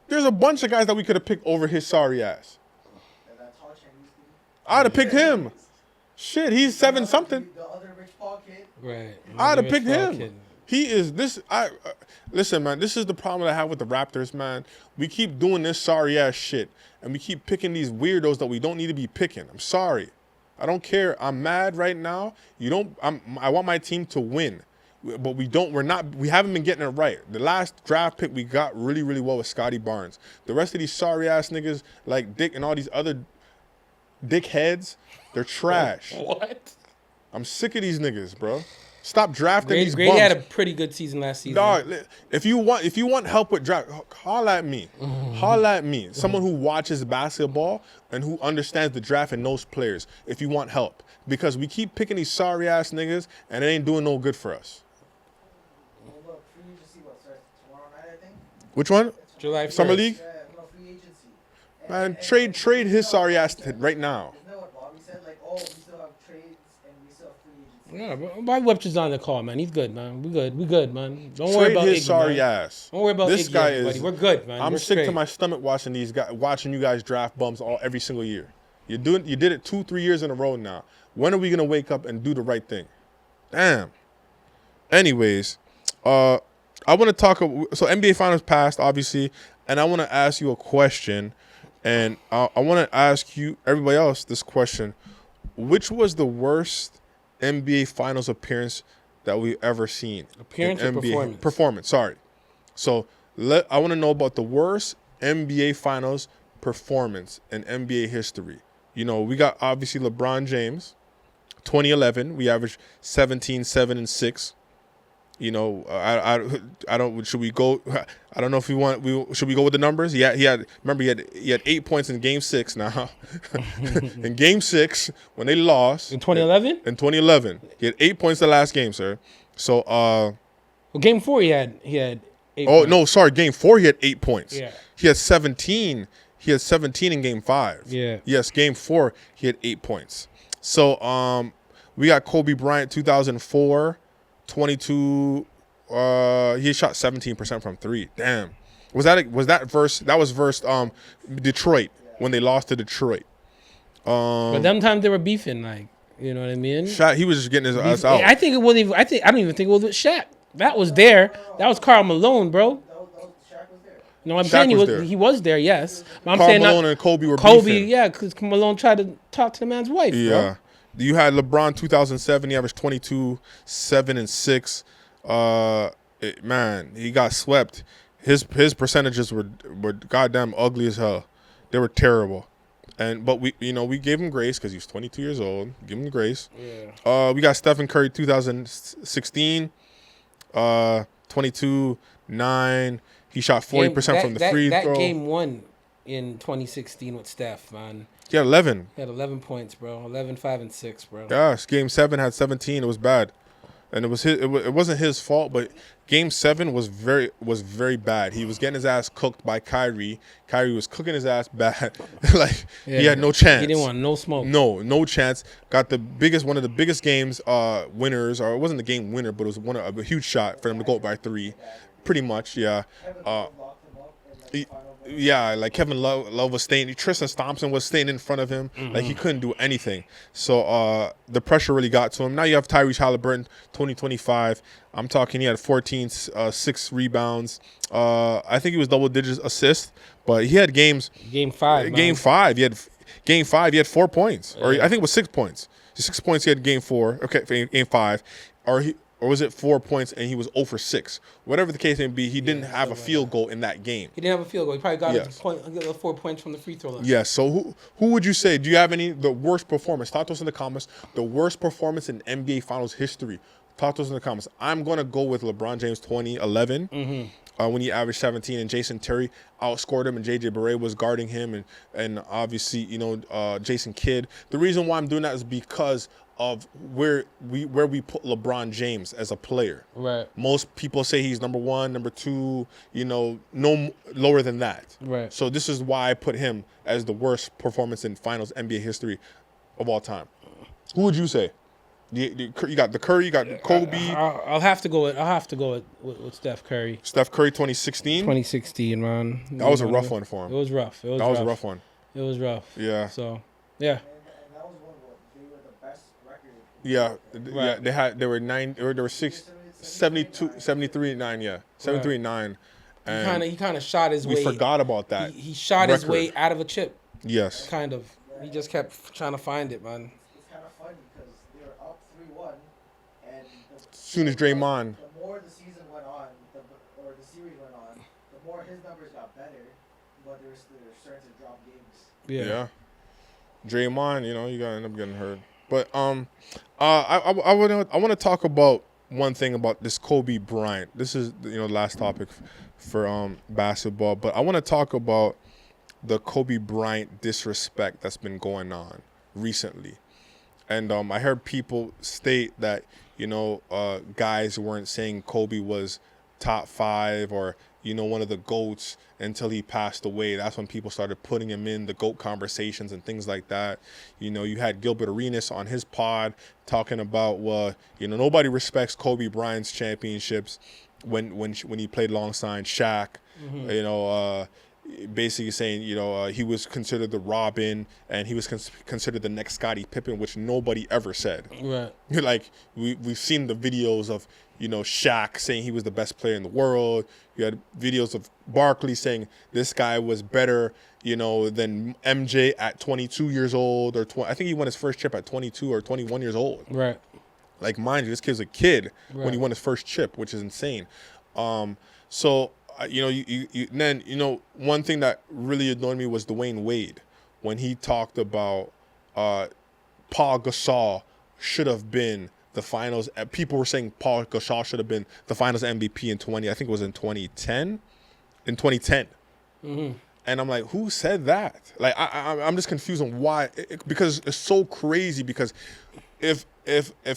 There's a bunch of guys that we could have picked over his sorry ass. That tall Chinese dude. I'd have picked him. Shit, he's 7-something. The other rich Paul kid. Right. I'd have picked him. He is this. Listen, man. This is the problem I have with the Raptors, man. We keep doing this sorry ass shit, and we keep picking these weirdos that we don't need to be picking. I'm sorry. I don't care. I'm mad right now. I want my team to win. But we haven't been getting it right. The last draft pick we got really, really well was Scotty Barnes. The rest of these sorry ass niggas like Dick and all these other dickheads, they're trash. What? I'm sick of these niggas, bro. Stop drafting these Gray bums. had a pretty good season last season. Dog, if you want help with draft, holla at me. Holla at me. Someone who watches basketball and who understands the draft and knows players. If you want help, because we keep picking these sorry ass niggas and it ain't doing no good for us. Well, look, free agency starts tomorrow night, I think. Which one? July 1st. Summer League? Yeah, no, free agency. Man, trade his sorry ass right now. Isn't that what Bobby said? Like, we still have trades and we still have free agency. Yeah, but Bobby Webster's on the call, man. He's good, man. We good, man. Don't worry Trade about his Iggy, sorry man. ass. Don't worry about this Iggy, guy everybody. is. We're good, man. I'm We're sick to straight. my stomach watching you guys draft bums every single year. You did it 2-3 years in a row now. When are we gonna wake up and do the right thing? Damn. Anyways, I want to talk. So NBA Finals passed, obviously, and I want to ask you a question, and I want to ask you, everybody else, this question: which was the worst NBA Finals appearance that we've ever seen? Appearance or performance? Performance. Sorry. So I want to know about the worst NBA Finals performance in NBA history. You know, we got obviously LeBron James, 2011. We averaged 17, 7, and 6. You know, I don't. Should we go? I don't know if should we go with the numbers? He had 8 points in Game 6. Now, in Game 6 when they lost In 2011? In 2011, he had 8 points the last game, sir. So, Well, Game 4 he had 8 oh points. no, sorry, Game 4 he had 8 points. Yeah. He had 17. He had 17 in Game 5. Yeah. Yes, Game 4 he had 8 points. So, we got Kobe Bryant 2004. 22. He shot 17% from 3. Damn. Was that versus Detroit when they lost to Detroit? But them times they were beefing, like, you know what I mean? He was just getting his ass out. I think it wasn't even. I don't even think it was with Shaq. That was there. That was Karl Malone, bro. Shaq was there. No, I'm Shaq saying was there. he was there. Yes, but I'm Karl saying Malone not, and Kobe were Kobe. beefing. Yeah, because Malone tried to talk to the man's wife. Yeah. Bro. You had LeBron 2007. He averaged 22, 7, and 6. Man, he got swept. His percentages were goddamn ugly as hell. They were terrible. But we gave him grace because he was 22 years old. Give him grace. Yeah. We got Stephen Curry 2016. 22, 9. He shot 40% from the free throw. That game 1 in 2016 with Steph, man. He had 11. He had 11 points, bro. 11, 5, and 6, bro. Yes, Game 7 had 17. It was bad, and it wasn't his fault. But Game 7 was very bad. He was getting his ass cooked by Kyrie. Kyrie was cooking his ass bad. He had no chance. He didn't want no smoke. No chance. Got one of the biggest games winners, or it wasn't the game winner, but it was a huge shot for them to go up by 3, pretty much. Yeah. Yeah, like Kevin Love was staying. Tristan Thompson was staying in front of him. Mm-hmm. Like he couldn't do anything. So the pressure really got to him. Now you have Tyrese Halliburton, 2025. I'm talking. He had 14, 6 rebounds. I think he was double digits assists, but he had games. Game 5. Game 5. He had 4 points, or I think it was 6 points. 6 points he had in Game 4. Okay, Game 5, or was it 4 points and he was 0 for 6? Whatever the case may be, he didn't have a field goal in that game. He didn't have a field goal. He probably got 4 points from the free throw line. Yes. So who would you say? Do you have the worst performance? Talk to us in the comments. The worst performance in NBA Finals history. Talk to us in the comments. I'm going to go with LeBron James 2011 when he averaged 17, and Jason Terry outscored him, and J.J. Barea was guarding him, and obviously, Jason Kidd. The reason why I'm doing that is because of where we put LeBron James as a player. Right. Most people say he's number 1, number 2, no lower than that. Right. So this is why I put him as the worst performance in finals NBA history of all time. Who would you say? You got the Curry, you got Kobe. I'll have to go with Steph Curry. Steph Curry 2016? 2016, man. That was a rough one for him. It was rough. That was a rough one. It was rough. Yeah. So, yeah. And that was one of they were the best record. Yeah. They were 72, 73 and 9, yeah. 73 and 9. And He kind of shot his way. we forgot about that. He shot his way out of a chip. Yes. Kind of. He just kept trying to find it, man. It's kind of funny because they were up 3-1, and As soon as Draymond. the more the season went on, or the series went on, the more his numbers got better, but they're starting to drop games. Yeah. Draymond, you gotta end up getting hurt. But I want to talk about one thing about this Kobe Bryant. This is the last topic for basketball, but I want to talk about the Kobe Bryant disrespect that's been going on recently. And I heard people state that guys weren't saying Kobe was top 5 or one of the GOATs until he passed away. That's when people started putting him in the GOAT conversations and things like that. You had Gilbert Arenas on his pod talking about, nobody respects Kobe Bryant's championships when he played alongside Shaq. Basically saying, he was considered the Robin and he was considered the next Scottie Pippen, which nobody ever said. Right. Like, we've seen the videos of, Shaq saying he was the best player in the world. You had videos of Barkley saying this guy was better, than MJ at 22 years old. I think he won his first chip at 22 or 21 years old. Right. Like, mind you, this kid's a kid when Right. he won his first chip, which is insane. So, then one thing that really annoyed me was Dwayne Wade when he talked about Paul Gasol should have been the finals. People were saying Paul Gasol should have been the finals MVP I think it was in 2010. In 2010. Mm-hmm. And I'm like, who said that? Like, I'm just confused on why. Because it's so crazy. Because if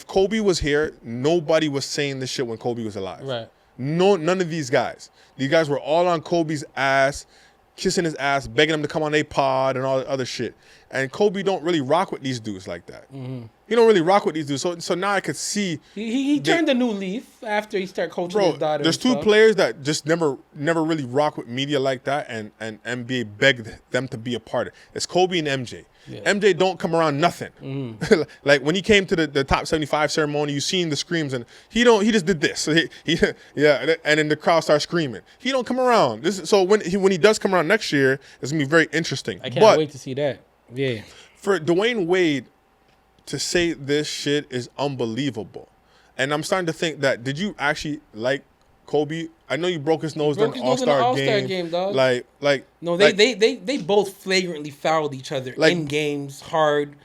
Kobe was here, nobody was saying this shit when Kobe was alive. Right. No, none of these guys. These guys were all on Kobe's ass, kissing his ass, begging him to come on a pod and all that other shit. And Kobe don't really rock with these dudes like that. Mm-hmm. He don't really rock with these dudes. So now I could see. He turned a new leaf after he started coaching his daughter. There's two players that just never really rock with media like that, and NBA begged them to be a part of it. It's Kobe and MJ. Yeah. MJ don't come around nothing. Mm-hmm. Like when he came to the top 75 ceremony, you seen the screams, and he just did this. So and then the crowd starts screaming. He don't come around. So when he does come around next year, it's gonna be very interesting. I can't wait to see that. Yeah. For Dwayne Wade to say this shit is unbelievable, and I'm starting to think that, did you actually like Kobe? I know you broke his nose in the All-Star game, dog. No, they both flagrantly fouled each other in games hard.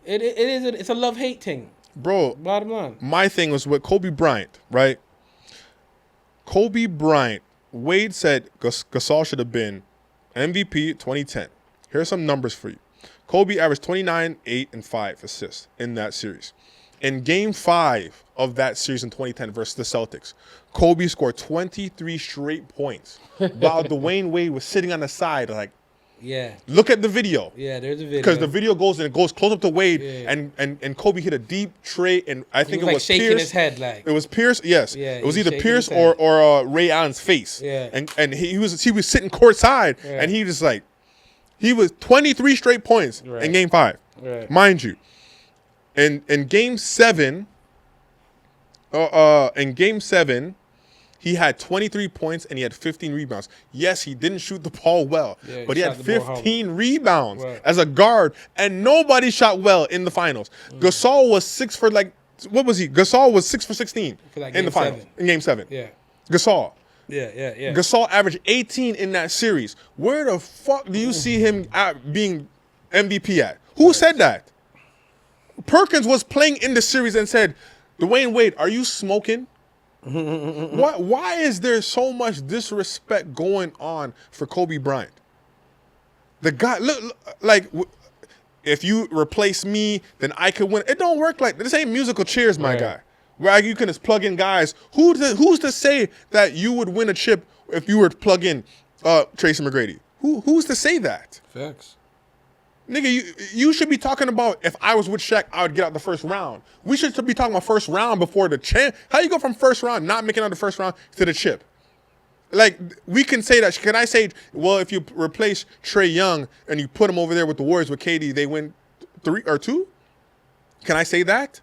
It's a love-hate thing, bro. Bottom line. My thing was with Kobe Bryant, right? Kobe Bryant, Wade said Gasol should have been MVP 2010. Here's some numbers for you. Kobe averaged 29, 8, and 5 assists in that series. In Game 5 of that series in 2010 versus the Celtics, Kobe scored 23 straight points while Dwayne Wade was sitting on the side like, yeah. Look at the video. Yeah, there's a video. Because the video goes close up to Wade, and Kobe hit a deep tray, and I think it was shaking Pierce. His head like. It was Pierce, yes. Yeah, it was either Pierce or Ray Allen's face. Yeah. And he was sitting courtside, and he was like, he was 23 straight points in Game 5, mind you. In Game 7, he had 23 points and he had 15 rebounds. Yes, he didn't shoot the ball well, but he had 15 rebounds as a guard, and nobody shot well in the finals. Gasol was 6 for Gasol was 6 for 16 in the finals in Game 7. Yeah, Gasol. Yeah. Gasol averaged 18 in that series. Where the fuck do you see him being MVP at? Who said that? Perkins was playing in the series and said, Dwayne Wade, are you smoking? Why is there so much disrespect going on for Kobe Bryant? The guy, look, like, if you replace me, then I could win. It don't work like this. Ain't musical chairs, my guy. Where you can just plug in guys. Who's to say that you would win a chip if you were to plug in Tracy McGrady? Who's to say that? Facts. Nigga, you should be talking about if I was with Shaq, I would get out the first round. We should be talking about first round before the champ. How you go from first round, not making out the first round, to the chip? Like, we can say that. Can I say, well, if you replace Trae Young and you put him over there with the Warriors with KD, they win 3 or 2? Can I say that?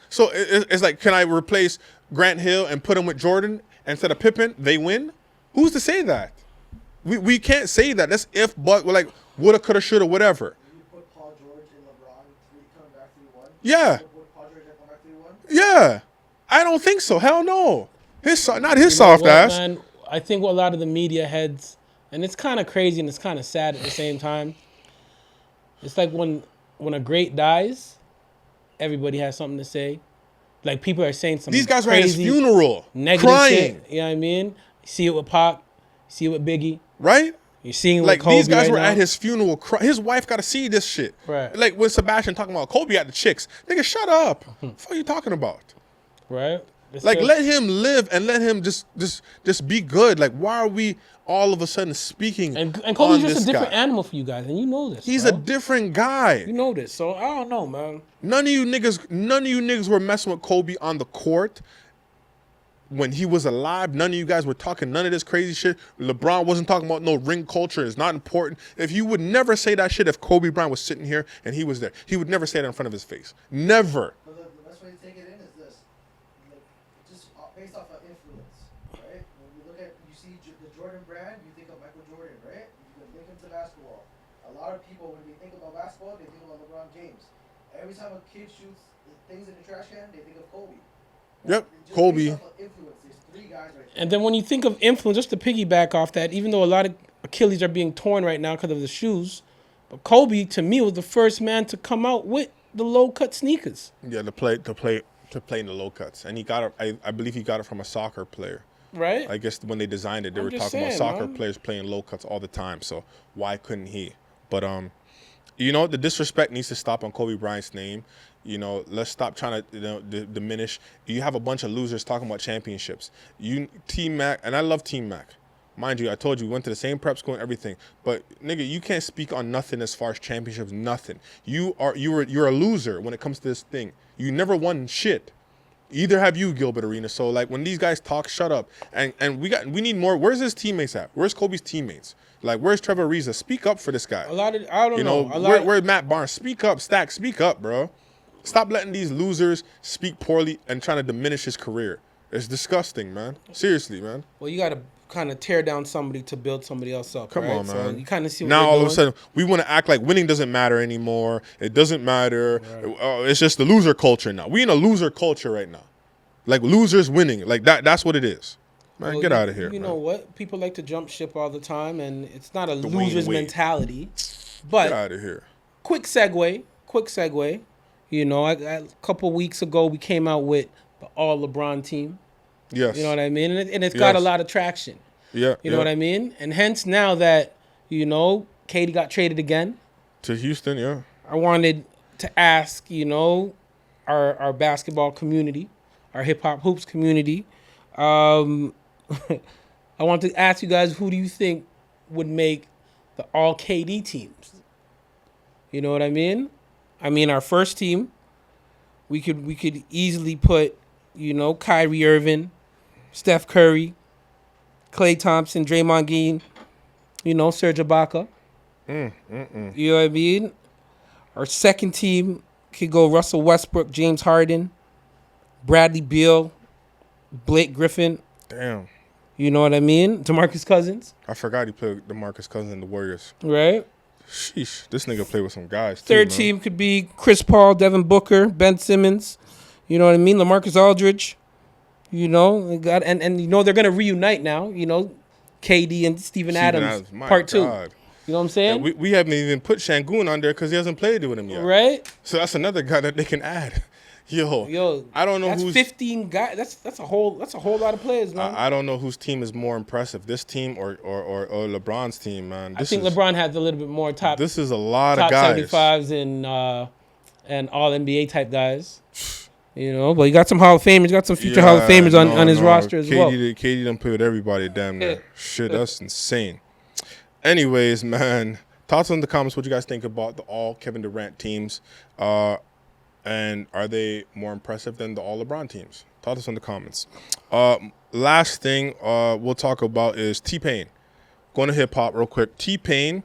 So it's like, can I replace Grant Hill and put him with Jordan instead of Pippen? They win? Who's to say that? We can't say that. That's if, but, we're like, woulda, coulda, shoulda, whatever. Paul George and LeBron coming back 3-1? Yeah. Paul George coming back 3-1? Yeah. I don't think so. Hell no. Not his soft ass. Man, I think a lot of the media heads, and it's kind of crazy and it's kind of sad at the same time. It's like when a great dies, everybody has something to say. Like, people are saying something. These guys were at his crazy, funeral, negative crying. shit. You know what I mean? You see it with Pac, you see it with Biggie. Right? You're seeing it like with Kobe these guys right were now. at his funeral. His wife got to see this shit. Right. Like when Sebastian talking about Kobe at the chicks. Nigga, shut up. What are you talking about? Right. Like, let him live and let him just be good. Like, why are we all of a sudden speaking and Kobe's on just this a different guy? animal for you guys, and you know this. He's bro. a different guy. You know this, so I don't know, man. None of you niggas were messing with Kobe on the court when he was alive. None of you guys were talking none of this crazy shit. LeBron wasn't talking about no ring culture. It's not important. If you would never say that shit if Kobe Bryant was sitting here and he was there. He would never say that in front of his face. Never. But the best way to take it in is this. Like, just based off of influence, right? When you look at, you see the Jordan brand, you think of Michael Jordan, right? You link him to basketball. A lot of people, when they think about basketball, they think about LeBron James. Every time a kid shoots things in the trash can, they think of Kobe. Yep, Just Kobe. based off of influence, there's 3 guys right there. And then when you think of influence, just to piggyback off that, even though a lot of Achilles are being torn right now because of the shoes, but Kobe, to me, was the first man to come out with the low-cut sneakers. Yeah, to play in the low cuts. And he got it, I believe he got it from a soccer player. Right? I guess when they designed it, they I'm were just talking about saying, soccer man. players playing low cuts all the time. So why couldn't he? But you know, the disrespect needs to stop on Kobe Bryant's name. You know, let's stop trying to diminish. You have a bunch of losers talking about championships. TMAC, and I love TMAC. Mind you, I told you we went to the same prep school and everything. But nigga, you can't speak on nothing as far as championships. Nothing. You're a loser when it comes to this thing. You never won shit. Either have you, Gilbert Arenas. So like when these guys talk, shut up. And we need more. Where's his teammates at? Where's Kobe's teammates? Like where's Trevor Ariza? Speak up for this guy. I don't know. Where's Matt Barnes? Speak up, Stack. Speak up, bro. Stop letting these losers speak poorly and trying to diminish his career. It's disgusting, man. Seriously, man. Well, you got to kind of tear down somebody to build somebody else up. Come right? on, man. So you kind of see what now they're all doing. of a sudden we want to act like winning doesn't matter anymore. It doesn't matter. Right. It's just the loser culture now. We in a loser culture right now. Like losers winning. Like that's what it is. Man, Well, get out of here. You man. know what? People like to jump ship all the time, and it's not a The loser's Wade. mentality. Get But out of here. quick segue. You know, a couple weeks ago we came out with the all LeBron team. Yes. You know what I mean? And it's got a Yes. lot of traction. Yeah. You know what I mean? And hence now that, you know, KD got traded again, To Houston, yeah. I wanted to ask, you know, our basketball community, our hip hop hoops community, I want to ask you guys, who do you think would make the all KD teams? You know what I mean? I mean, our first team, we could easily put, you know, Kyrie Irving, Steph Curry, Klay Thompson, Draymond Green, you know, Serge Ibaka. You know what I mean? Our second team could go Russell Westbrook, James Harden, Bradley Beal, Blake Griffin. Damn. You know what I mean? DeMarcus Cousins, I forgot he played with DeMarcus Cousins in the Warriors. right? Sheesh. This nigga played with some guys, too, Third man. team could be Chris Paul, Devin Booker, Ben Simmons. You know what I mean? LaMarcus Aldridge. You know, and you know they're gonna reunite now. You know, KD and Steven Adams, My part 2. God. You know what I'm saying? Yeah, we haven't even put Şengün on there because he hasn't played with him yet. Right? So that's another guy that they can add. Yo, I don't know that's who's 15 guys. That's a whole lot of players, man. I don't know whose team is more impressive, this team or LeBron's team, man. I think LeBron has a little bit more top. This is a lot top of guys. 75s and all NBA type guys. You know, but you got some Hall of Famers, you got some future Hall of Famers on his roster as well. KD done play with everybody, damn near. Shit, that's insane. Anyways, man, thoughts in the comments. What you guys think about the all Kevin Durant teams? And are they more impressive than the all LeBron teams? Thought us in the comments. Last thing we'll talk about is T-Pain. Going to hip hop real quick. T-Pain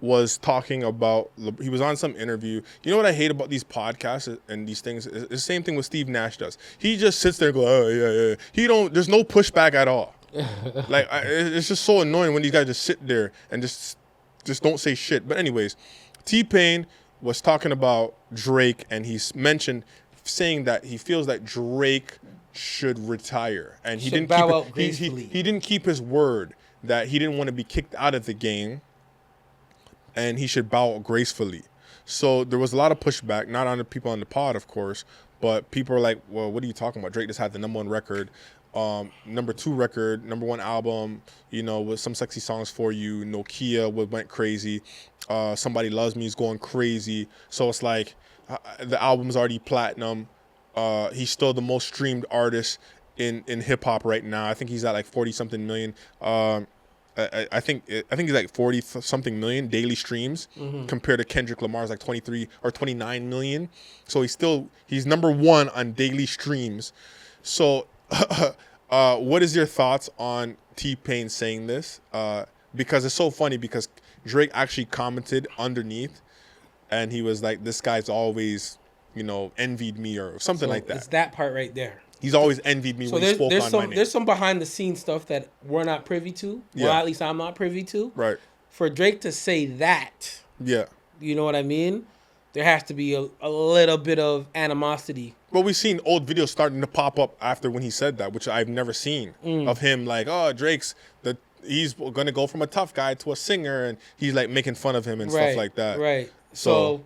was talking about, he was on some interview. You know what I hate about these podcasts and these things? It's the same thing with Steve Nash does. He just sits there and goes, oh, yeah. There's no pushback at all. Like, it's just so annoying when these guys just sit there and just don't say shit. But anyways, T-Pain was talking about Drake, and he's saying that he feels that Drake should retire, and he didn't keep his word that he didn't want to be kicked out of the game, and he should bow out gracefully. So there was a lot of pushback, not on the people on the pod, of course, but people are like, well, what are you talking about? Drake just had the #1 record, #2 record, #1 album, you know, with Some Sexy Songs for You, Nokia went crazy. Somebody Loves Me is going crazy. So it's like the album's already platinum. He's still the most streamed artist in hip hop right now. I think he's at like 40-something million. I think he's like 40-something million daily streams compared to Kendrick Lamar's like 23 or 29 million. So he's #1 on daily streams. So what is your thoughts on T-Pain saying this? Because it's so funny because Drake actually commented underneath, and he was like, this guy's always, you know, envied me or something like that. It's that part right there. He's always envied me when he spoke on my name. There's some behind the scenes stuff that we're not privy to. Well, at least I'm not privy to. Right. For Drake to say that, you know what I mean? There has to be a little bit of animosity. Well, we've seen old videos starting to pop up after when he said that, which I've never seen, of him like, oh, he's going to go from a tough guy to a singer, and he's like making fun of him and stuff like that. Right. So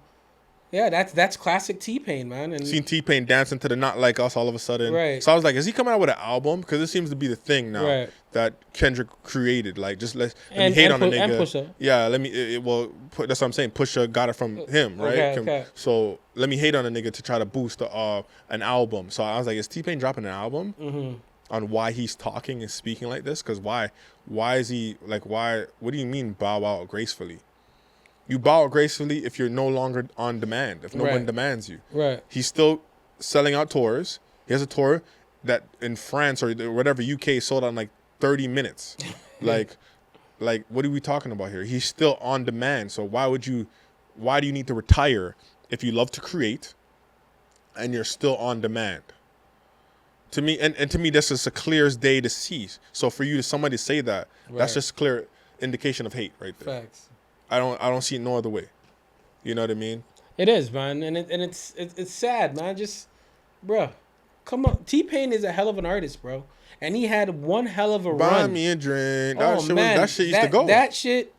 yeah, that's classic T-Pain, man. And seen T-Pain dancing to the Not Like Us all of a sudden. Right. So I was like, is he coming out with an album? Because it seems to be the thing now that Kendrick created. Like, just let me hate on a nigga. And Pusha. Yeah, that's what I'm saying. Pusha got it from him, right? Okay. So let me hate on a nigga to try to boost an album. So I was like, is T-Pain dropping an album? On why he's talking and speaking like this? Because why is he like, what do you mean bow out gracefully? You bow out gracefully if you're no longer on demand, if no one demands you. Right. He's still selling out tours. He has a tour that in France or whatever UK sold out in like 30 minutes. like what are we talking about here? He's still on demand. So why do you need to retire if you love to create and you're still on demand? To me, and to me, that's just a clear as day to see. So for somebody to say that, that's just clear indication of hate right there. Facts. I don't see it no other way. You know what I mean? It is, man, and it's sad, man. Just, bro, come on. T-Pain is a hell of an artist, bro, and he had one hell of a run. Buy me a drink. That shit used to go. That shit.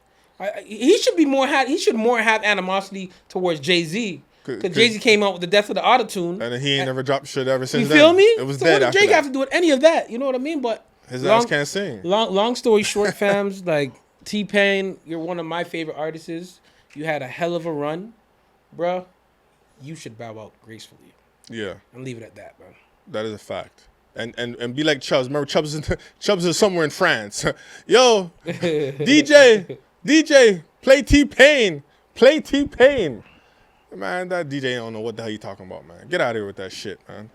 He should be more. He should more have animosity towards Jay-Z. Because Jay-Z came out with the death of the autotune. And he ain't never dropped shit ever since then. You feel me? It was dead after that. Drake have to do with any of that? You know what I mean? But his ass can't sing. Long story short, fams, like, T-Pain, you're one of my favorite artists. You had a hell of a run, bro. You should bow out gracefully. Yeah. And leave it at that, bro. That is a fact. And be like Chubbs. Remember, Chubbs is somewhere in France. Yo, DJ, play T-Pain. Play T-Pain. Man, that DJ don't know what the hell you talking about, man. Get out of here with that shit, man.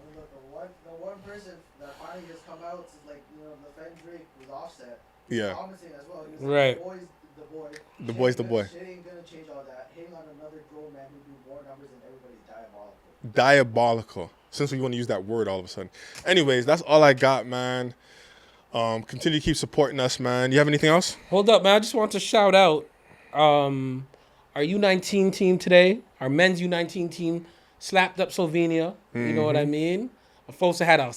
The one person that finally has come out is like, you know, the friend Drake was Offset. Yeah. Commenting as well. He was right. Like, the boy's the boy. Shit ain't gonna change all that. Hating on another grown man who do more numbers than everybody's diabolical. Diabolical. Since we want to use that word all of a sudden. Anyways, that's all I got, man. Continue to keep supporting us, man. You have anything else? Hold up, man. I just want to shout out our U19 team today. Our men's U19 team slapped up Slovenia. You know what I mean? Folks had a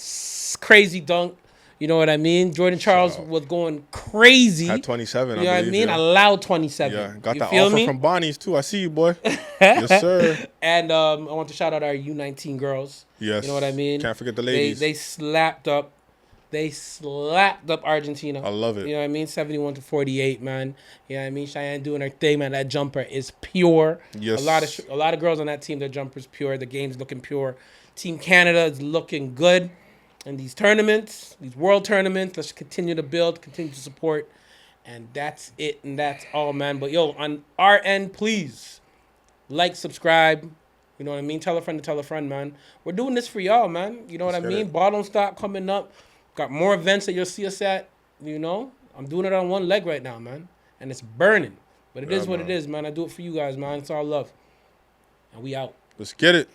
crazy dunk. You know what I mean? Jordan Charles was going crazy. Had 27, You know what I mean? Yeah. Allowed 27. Yeah, got you that feel offer me? from Bonnie's too. I see you, boy. Yes, sir. And I want to shout out our U19 girls. Yes. You know what I mean? Can't forget the ladies. They slapped up. They slapped up Argentina. I love it. You know what I mean? 71-48, man. You know what I mean? Cheyenne doing her thing, man. That jumper is pure. Yes. A lot of girls on that team, their jumper's pure. The game's looking pure. Team Canada is looking good. And these tournaments, these world tournaments, let's continue to build, continue to support. And that's it, and that's all, man. But, yo, on our end, please, like, subscribe. You know what I mean? Tell a friend, man. We're doing this for y'all, man. You know what I mean? Bottom stock coming up. Got more events that you'll see us at, you know. I'm doing it on one leg right now, man. And it's burning. But it is what it is, man. I do it for you guys, man. It's all love. And we out. Let's get it.